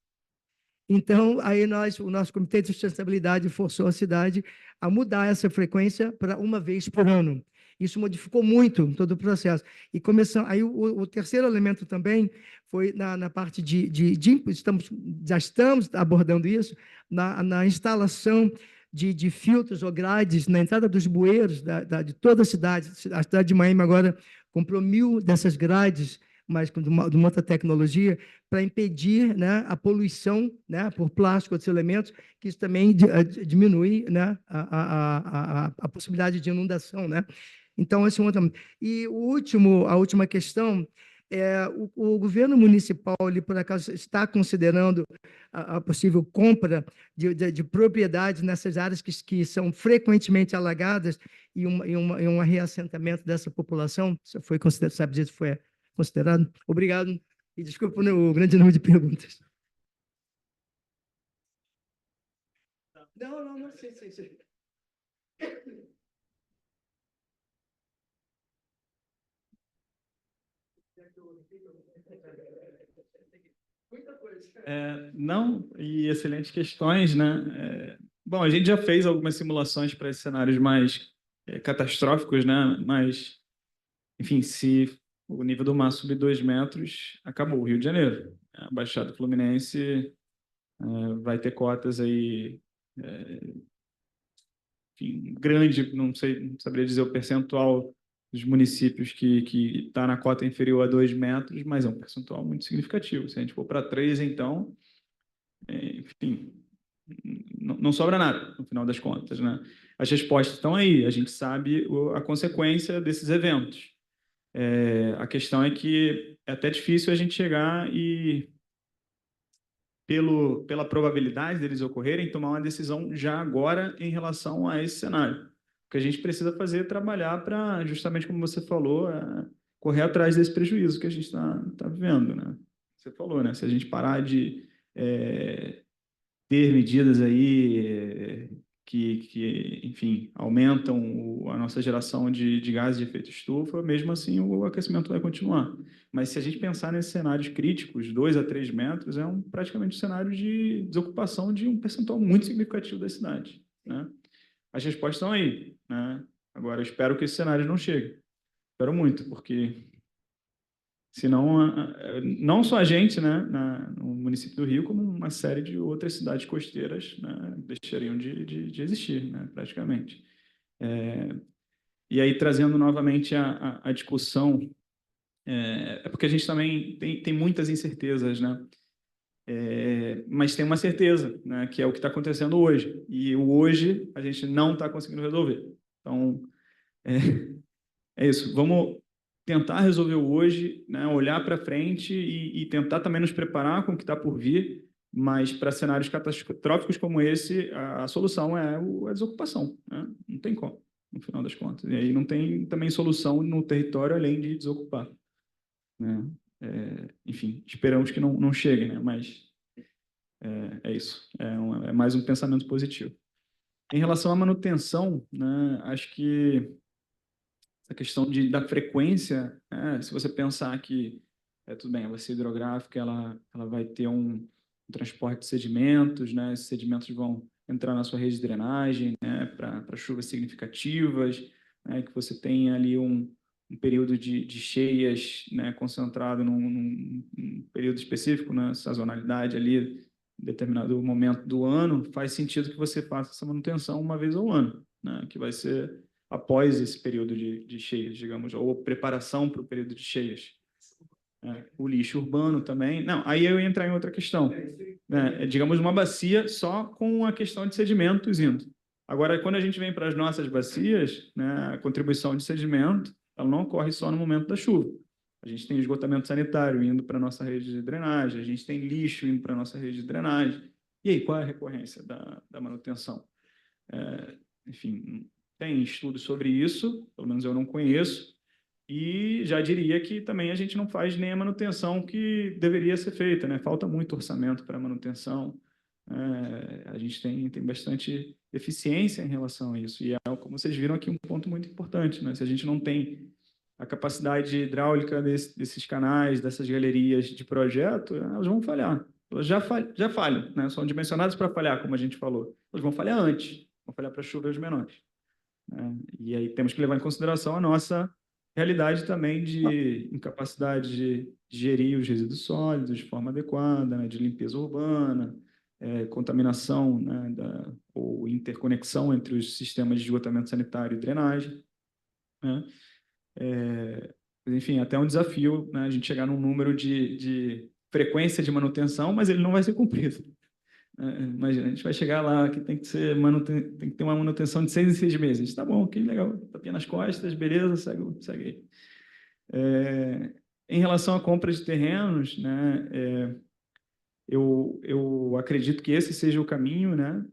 Então, aí o nosso Comitê de Sustentabilidade forçou a cidade a mudar essa frequência para uma vez por ano. Isso modificou muito todo o processo. E aí o terceiro elemento também foi na parte já estamos abordando isso, na instalação de filtros ou grades na entrada dos bueiros de toda a cidade. A cidade de Miami agora comprou 1.000 dessas grades, mas de uma outra tecnologia, para impedir, né, a poluição, né, por plástico, outros elementos, que isso também diminui, né, a possibilidade de inundação, né? Então, esse é um outro. E a última questão é o governo municipal, ele, por acaso, está considerando a possível compra de propriedades nessas áreas que são frequentemente alagadas e um reassentamento dessa população? Isso foi considerado, sabe disso, foi considerado? Obrigado. E desculpa o grande número de perguntas. Não, sim. Não, e excelentes questões, né? Bom, a gente já fez algumas simulações para esses cenários mais catastróficos, né? Mas, enfim, se o nível do mar subir 2 metros, acabou o Rio de Janeiro. A Baixada Fluminense vai ter cotas aí, enfim, grande, não saberia dizer o percentual dos municípios que está na cota inferior a 2 metros, mas é um percentual muito significativo. Se a gente for para 3, então, enfim, não sobra nada, no final das contas, né? As respostas estão aí, a gente sabe a consequência desses eventos. A questão é que é até difícil a gente chegar e, pela probabilidade deles ocorrerem, tomar uma decisão já agora em relação a esse cenário. O que a gente precisa fazer é trabalhar para, justamente como você falou, correr atrás desse prejuízo que a gente está vivendo, né? Você falou, né? Se a gente parar de ter medidas aí que, enfim, aumentam a nossa geração de gases de efeito estufa, mesmo assim o aquecimento vai continuar. Mas se a gente pensar nesses cenários críticos, 2 a 3 metros, praticamente um cenário de desocupação de um percentual muito significativo da cidade, né? As respostas estão aí, né? Agora, eu espero que esse cenário não chegue. Espero muito, porque senão, não só a gente, né, no município do Rio, como uma série de outras cidades costeiras, né, deixariam de existir, né, praticamente. E aí, trazendo novamente a discussão, porque a gente também tem muitas incertezas, né? Mas tem uma certeza, né, que é o que está acontecendo hoje. E o hoje a gente não está conseguindo resolver. Então, é isso. Vamos tentar resolver o hoje, né? Olhar para frente e tentar também nos preparar com o que está por vir, mas para cenários catastróficos como esse, a solução é a desocupação, né? Não tem como, no final das contas. E aí não tem também solução no território além de desocupar, né? Enfim, esperamos que não chegue, né? Mas é isso. É mais um pensamento positivo. Em relação à manutenção, né? Acho que essa questão da frequência, né? Se você pensar que, tudo bem, a bacia hidrográfica ela vai ter um transporte de sedimentos, né? Esses sedimentos vão entrar na sua rede de drenagem, né? Para chuvas significativas, né? Que você tenha ali um período de cheias, né? Concentrado num período específico, né? Sazonalidade ali, em determinado momento do ano, faz sentido que você faça essa manutenção uma vez ao ano, né? Que vai ser após esse período de cheias, digamos, ou preparação para o período de cheias. O lixo urbano também. Não, aí eu ia entrar em outra questão. Digamos, uma bacia só com a questão de sedimentos indo. Agora, quando a gente vem para as nossas bacias, né, a contribuição de sedimento, ela não ocorre só no momento da chuva. A gente tem esgotamento sanitário indo para a nossa rede de drenagem, a gente tem lixo indo para a nossa rede de drenagem. E aí, qual é a recorrência da manutenção? Enfim, tem estudos sobre isso, pelo menos eu não conheço, e já diria que também a gente não faz nem a manutenção que deveria ser feita, né? Falta muito orçamento para manutenção, a gente tem bastante eficiência em relação a isso, e como vocês viram aqui, um ponto muito importante, né? Se a gente não tem a capacidade hidráulica desses canais, dessas galerias de projeto, elas vão falhar. Elas já falham, né? São dimensionadas para falhar, como a gente falou. Elas vão falhar antes, vão falhar para chuvas menores, né? E aí temos que levar em consideração a nossa realidade também de incapacidade de gerir os resíduos sólidos de forma adequada, né? De limpeza urbana, contaminação, né? Ou interconexão entre os sistemas de esgotamento sanitário e drenagem, né? Enfim, até um desafio, né? A gente chegar num número de frequência de manutenção, mas ele não vai ser cumprido. Imagina, a gente vai chegar lá que tem que ter uma manutenção de 6 em 6 meses. Tá bom, que legal, tapinha nas costas, beleza, segue aí. Em relação à compra de terrenos, né, eu acredito que esse seja o caminho, né?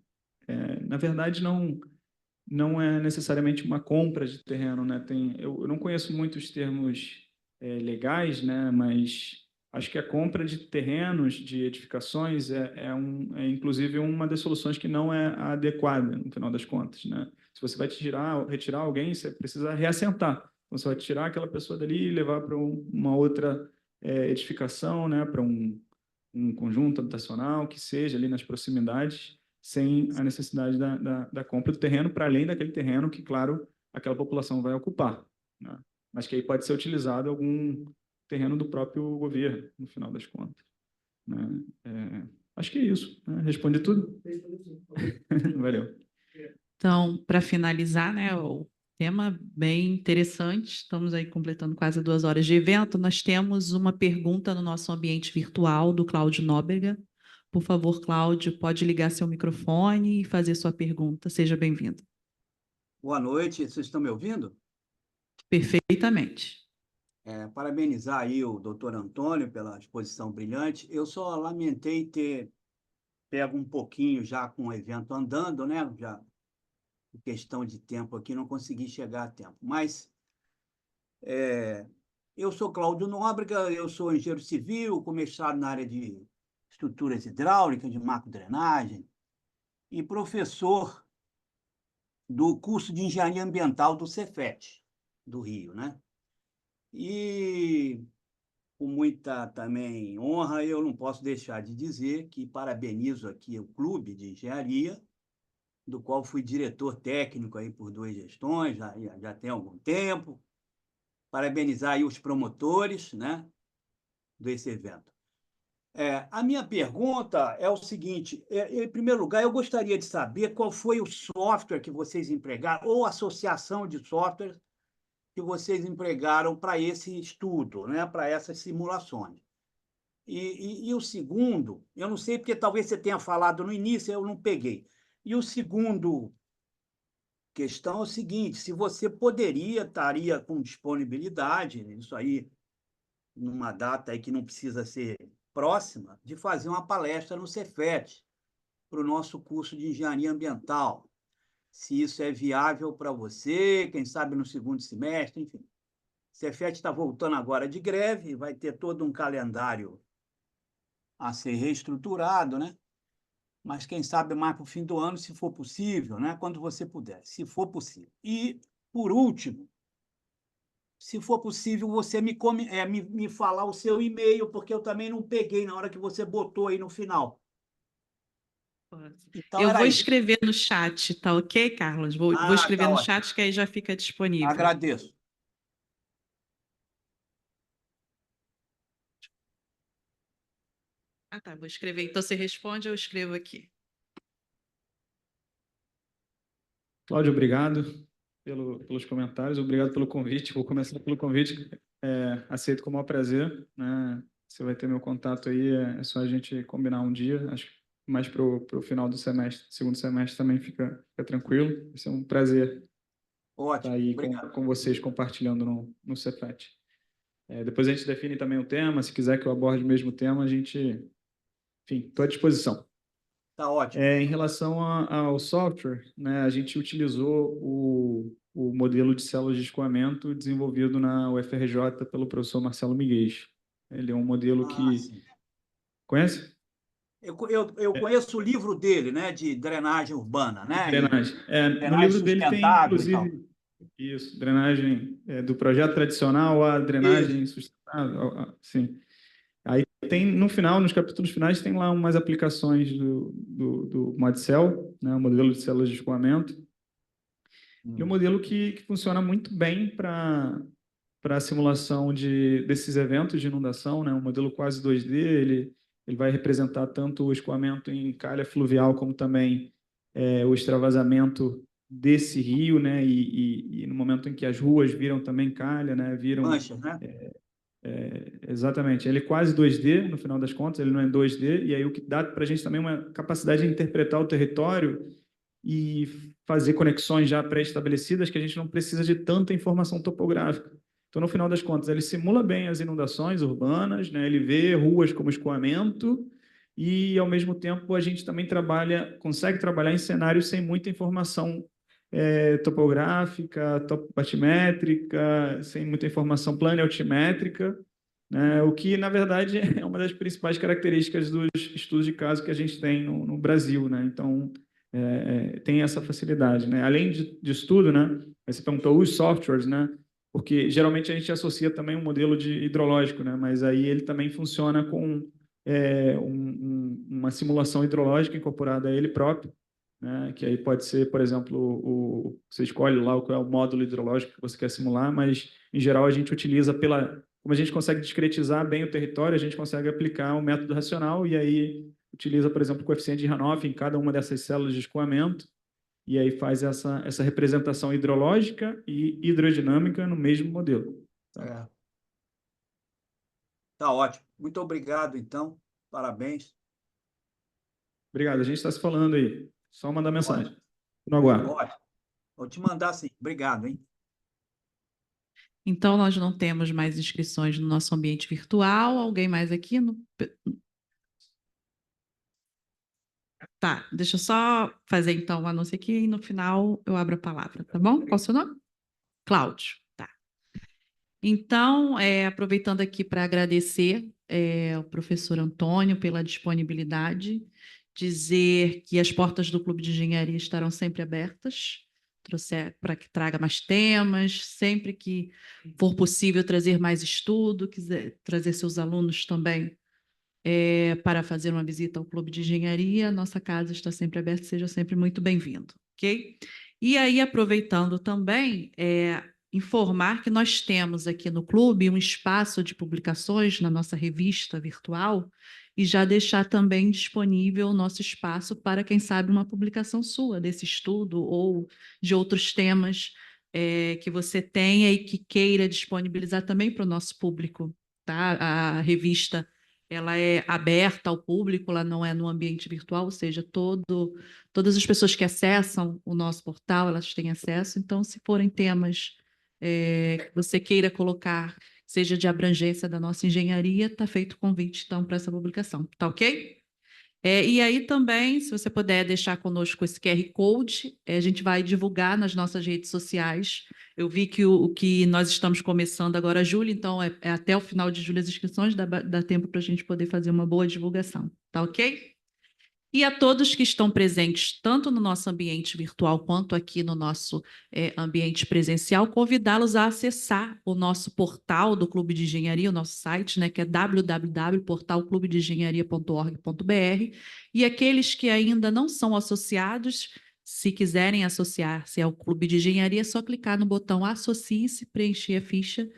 Na verdade, não é necessariamente uma compra de terreno, né? Eu não conheço muitos termos legais, né? Mas acho que a compra de terrenos, de edificações, é inclusive uma das soluções que não é adequada, no final das contas, né? Se você vai retirar alguém, você precisa reassentar. Então, você vai tirar aquela pessoa dali e levar para uma outra edificação, né? Para um conjunto habitacional, que seja ali nas proximidades, sem a necessidade da compra do terreno, para além daquele terreno que, claro, aquela população vai ocupar, né? Mas que aí pode ser utilizado algum terreno do próprio governo, no final das contas, né? Acho que é isso, né? Respondi tudo? Valeu. Então, para finalizar, né, o tema bem interessante, estamos aí completando quase 2 horas de evento, nós temos uma pergunta no nosso ambiente virtual do Cláudio Nóbrega. Por favor, Cláudio, pode ligar seu microfone e fazer sua pergunta. Seja bem-vindo. Boa noite, vocês estão me ouvindo? Perfeitamente. Parabenizar aí o doutor Antônio pela exposição brilhante. Eu só lamentei ter pego um pouquinho já com o evento andando, né? Já por questão de tempo aqui, não consegui chegar a tempo. Mas eu sou Cláudio Nóbrega, eu sou engenheiro civil, com mestrado na área de estruturas hidráulicas, de macrodrenagem, e professor do curso de engenharia ambiental do Cefet, do Rio, né? E com muita também honra, eu não posso deixar de dizer que parabenizo aqui o Clube de Engenharia, do qual fui diretor técnico aí por 2 gestões, já tem algum tempo. Parabenizar aí os promotores, né, desse evento. A minha pergunta é o seguinte, em primeiro lugar, eu gostaria de saber qual foi o software que vocês empregaram, ou associação de softwares que vocês empregaram para esse estudo, né, para essas simulações. E o segundo, eu não sei porque talvez você tenha falado no início, eu não peguei. E o segundo questão é o seguinte, se você estaria com disponibilidade, isso aí, numa data aí que não precisa ser próxima, de fazer uma palestra no Cefet, para o nosso curso de engenharia ambiental. Se isso é viável para você, quem sabe no segundo semestre, enfim. O Cefet está voltando agora de greve, vai ter todo um calendário a ser reestruturado, né? Mas quem sabe mais para o fim do ano, se for possível, né? Quando você puder, se for possível. E, por último, se for possível, você me falar o seu e-mail, porque eu também não peguei na hora que você botou aí no final. Então, Eu era vou isso. escrever no chat, tá ok, Carlos? Vou escrever tá no ótimo. chat que aí já fica disponível. Agradeço. Tá, vou escrever. Então, você responde, eu escrevo aqui. Cláudio, obrigado pelos comentários, obrigado pelo convite. Vou começar pelo convite, aceito com o maior prazer, né? Você vai ter meu contato aí, é só a gente combinar um dia, acho que mais para o final do semestre, segundo semestre também fica tranquilo. Vai ser um prazer Ótimo. estar aí Obrigado. com vocês compartilhando no Cefet. Depois a gente define também o tema, se quiser que eu aborde o mesmo tema, a gente, enfim, estou à disposição. Tá ótimo. Em relação ao software, né, a gente utilizou o modelo de células de escoamento desenvolvido na UFRJ pelo professor Marcelo Miguel. Ele é um modelo que... Sim. Conhece? Eu conheço o livro dele, né, de drenagem urbana, né? Drenagem. No Drenagem livro dele tem, sustentável e tal. inclusive, isso, drenagem do projeto tradicional à drenagem sustentável, sim. Aí tem, no final, nos capítulos finais, tem lá umas aplicações do ModCell, né, o modelo de células de escoamento. E um modelo que funciona muito bem para a simulação desses eventos de inundação, né, um modelo quase 2D, ele vai representar tanto o escoamento em calha fluvial, como também o extravasamento desse rio, né, e no momento em que as ruas viram também calha, né, viram... Manchas, né? Exatamente, ele é quase 2D, no final das contas, ele não é 2D, e aí o que dá para a gente também uma capacidade de interpretar o território e fazer conexões já pré-estabelecidas que a gente não precisa de tanta informação topográfica. Então, no final das contas, ele simula bem as inundações urbanas, né? Ele vê ruas como escoamento e, ao mesmo tempo, a gente também consegue trabalhar em cenários sem muita informação topográfica, batimétrica, sem muita informação plane-altimétrica, né? O que, na verdade, é uma das principais características dos estudos de caso que a gente tem no Brasil, né? Então, tem essa facilidade, né? Além disso tudo, né? Você perguntou os softwares, né? Porque geralmente a gente associa também um modelo de hidrológico, né? Mas aí ele também funciona com uma simulação hidrológica incorporada a ele próprio, né? Que aí pode ser, por exemplo, você escolhe lá qual é o módulo hidrológico que você quer simular, mas em geral a gente utiliza como a gente consegue discretizar bem o território, a gente consegue aplicar um método racional e aí utiliza, por exemplo, o coeficiente de Hannoff em cada uma dessas células de escoamento e aí faz essa representação hidrológica e hidrodinâmica no mesmo modelo. Tá ótimo. Muito obrigado, então. Parabéns. Obrigado, a gente está se falando aí. Só mandar mensagem. No aguardo. Ótimo. Vou te mandar sim. Obrigado, hein? Então, nós não temos mais inscrições no nosso ambiente virtual. Alguém mais aqui? Tá, deixa eu só fazer então o anúncio aqui e no final eu abro a palavra, tá bom? Qual o seu nome? Cláudio. Tá. Então, aproveitando aqui para agradecer ao professor Antônio pela disponibilidade, dizer que as portas do Clube de Engenharia estarão sempre abertas, para que traga mais temas, sempre que for possível trazer mais estudo, quiser trazer seus alunos também para fazer uma visita ao Clube de Engenharia, nossa casa está sempre aberta, seja sempre muito bem-vindo, ok? E aí, aproveitando também, informar que nós temos aqui no clube um espaço de publicações na nossa revista virtual e já deixar também disponível o nosso espaço para, quem sabe, uma publicação sua desse estudo ou de outros temas que você tenha e que queira disponibilizar também para o nosso público, tá? A revista ela é aberta ao público, ela não é no ambiente virtual, ou seja, todas as pessoas que acessam o nosso portal, elas têm acesso. Então, se forem temas que você queira colocar, seja de abrangência da nossa engenharia, está feito o convite, então, para essa publicação. Tá ok? E aí também, se você puder deixar conosco esse QR Code, a gente vai divulgar nas nossas redes sociais. Eu vi que o que nós estamos começando agora, julho, então é até o final de julho as inscrições, dá tempo para a gente poder fazer uma boa divulgação. Tá ok? E a todos que estão presentes, tanto no nosso ambiente virtual quanto aqui no nosso ambiente presencial, convidá-los a acessar o nosso portal do Clube de Engenharia, o nosso site, né, que é www.portalclubedeengenharia.org.br. E aqueles que ainda não são associados, se quiserem associar-se ao Clube de Engenharia, é só clicar no botão Associe-se, preencher a ficha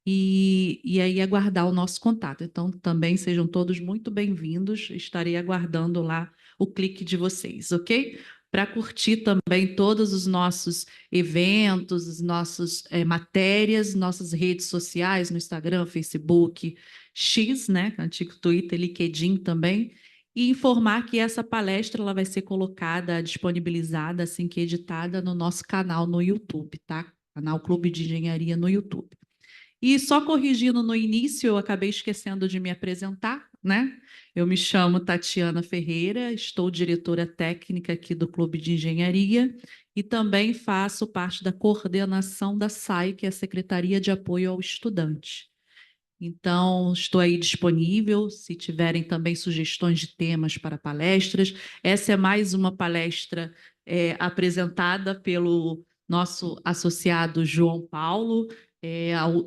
e aí aguardar o nosso contato. Então, também sejam todos muito bem-vindos. Estarei aguardando lá o clique de vocês, ok? Para curtir também todos os nossos eventos, as nossas matérias, nossas redes sociais no Instagram, Facebook, X, né? Antigo Twitter, LinkedIn também. E informar que essa palestra ela vai ser colocada, disponibilizada, assim que editada, no nosso canal no YouTube, tá? Canal Clube de Engenharia no YouTube. E só corrigindo no início, eu acabei esquecendo de me apresentar, né? Eu me chamo Tatiana Ferreira, estou diretora técnica aqui do Clube de Engenharia e também faço parte da coordenação da SAI, que é a Secretaria de Apoio ao Estudante. Então, estou aí disponível, se tiverem também sugestões de temas para palestras. Essa é mais uma palestra apresentada pelo nosso associado João Paulo.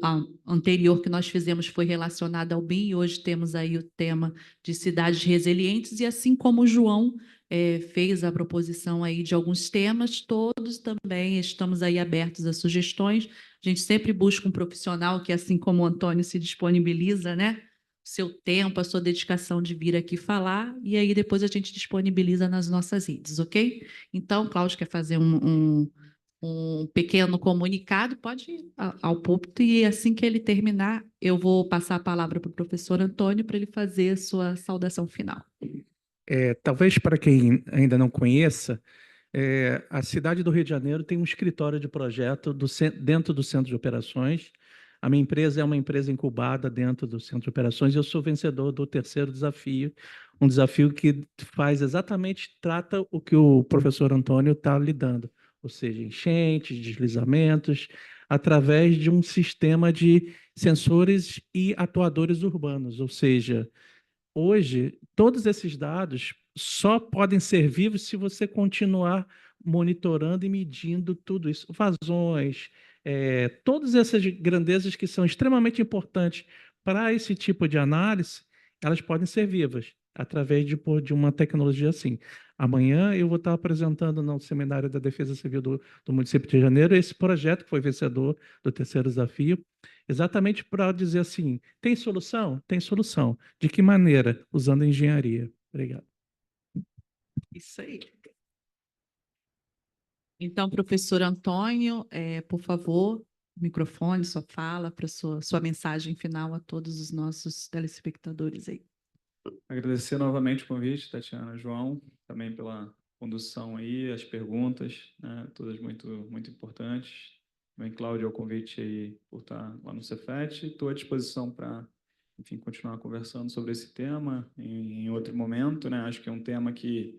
A anterior que nós fizemos foi relacionada ao BIM, e hoje temos aí o tema de cidades resilientes, e assim como o João fez a proposição aí de alguns temas, todos também estamos aí abertos a sugestões. A gente sempre busca um profissional que, assim como o Antônio, se disponibiliza, né? Seu tempo, a sua dedicação de vir aqui falar, e aí depois a gente disponibiliza nas nossas redes, ok? Então, Cláudio quer fazer um pequeno comunicado, pode ir ao púlpito, e assim que ele terminar, eu vou passar a palavra para o professor Antônio para ele fazer a sua saudação final. Talvez para quem ainda não conheça, a cidade do Rio de Janeiro tem um escritório de projeto dentro do Centro de Operações. A minha empresa é uma empresa incubada dentro do Centro de Operações e eu sou vencedor do terceiro desafio, um desafio que trata o que o professor Antônio está lidando, ou seja, enchentes, deslizamentos, através de um sistema de sensores e atuadores urbanos, ou seja, hoje, todos esses dados só podem ser vivos se você continuar monitorando e medindo tudo isso. Vazões, todas essas grandezas que são extremamente importantes para esse tipo de análise, elas podem ser vivas através de uma tecnologia assim. Amanhã eu vou estar apresentando no Seminário da Defesa Civil do município de Janeiro esse projeto que foi vencedor do terceiro desafio, exatamente para dizer assim, tem solução? Tem solução. De que maneira? Usando a engenharia. Obrigado. Isso aí. Então, professor Antônio, por favor, microfone, sua fala, para sua mensagem final a todos os nossos telespectadores aí. Agradecer novamente o convite, Tatiana, João, também pela condução aí, as perguntas, né, todas muito importantes. Também, Cláudio, o convite aí por estar lá no Cefet. Estou à disposição para, enfim, continuar conversando sobre esse tema em outro momento, né? Acho que é um tema que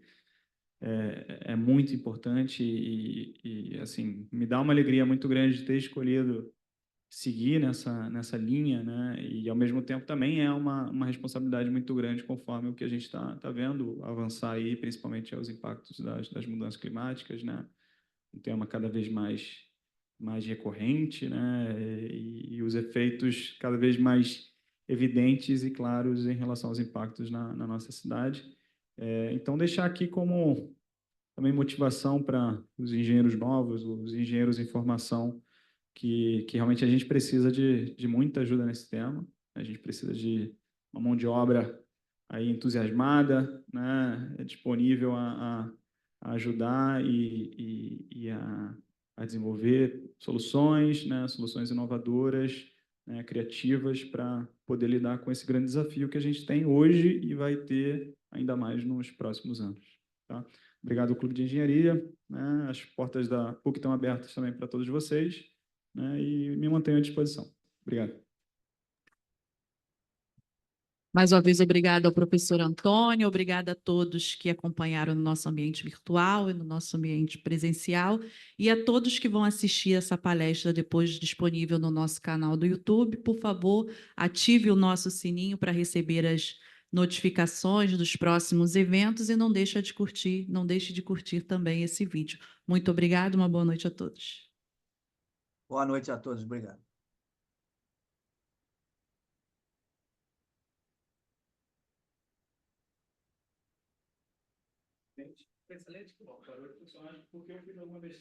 é muito importante e, assim, me dá uma alegria muito grande de ter escolhido seguir nessa linha, né? E, ao mesmo tempo, também é uma responsabilidade muito grande conforme o que a gente está vendo avançar aí, principalmente os impactos das mudanças climáticas, né? Um tema cada vez mais recorrente, né? E os efeitos cada vez mais evidentes e claros em relação aos impactos na nossa cidade. Então, deixar aqui como também motivação para os engenheiros novos, os engenheiros em formação, que realmente a gente precisa de muita ajuda nesse tema. A gente precisa de uma mão de obra aí entusiasmada, né, disponível a ajudar e a desenvolver soluções, né, soluções inovadoras, né, criativas para poder lidar com esse grande desafio que a gente tem hoje e vai ter ainda mais nos próximos anos. Tá? Obrigado ao Clube de Engenharia, né, as portas da PUC estão abertas também para todos vocês, né, e me mantenho à disposição. Obrigado. Mais uma vez, obrigada ao professor Antônio, obrigada a todos que acompanharam no nosso ambiente virtual e no nosso ambiente presencial, e a todos que vão assistir essa palestra depois disponível no nosso canal do YouTube. Por favor, ative o nosso sininho para receber as notificações dos próximos eventos e não deixe de curtir também esse vídeo. Muito obrigada, uma boa noite a todos. Boa noite a todos. Obrigado. Excelente, que bom. Porque eu fiz alguma vez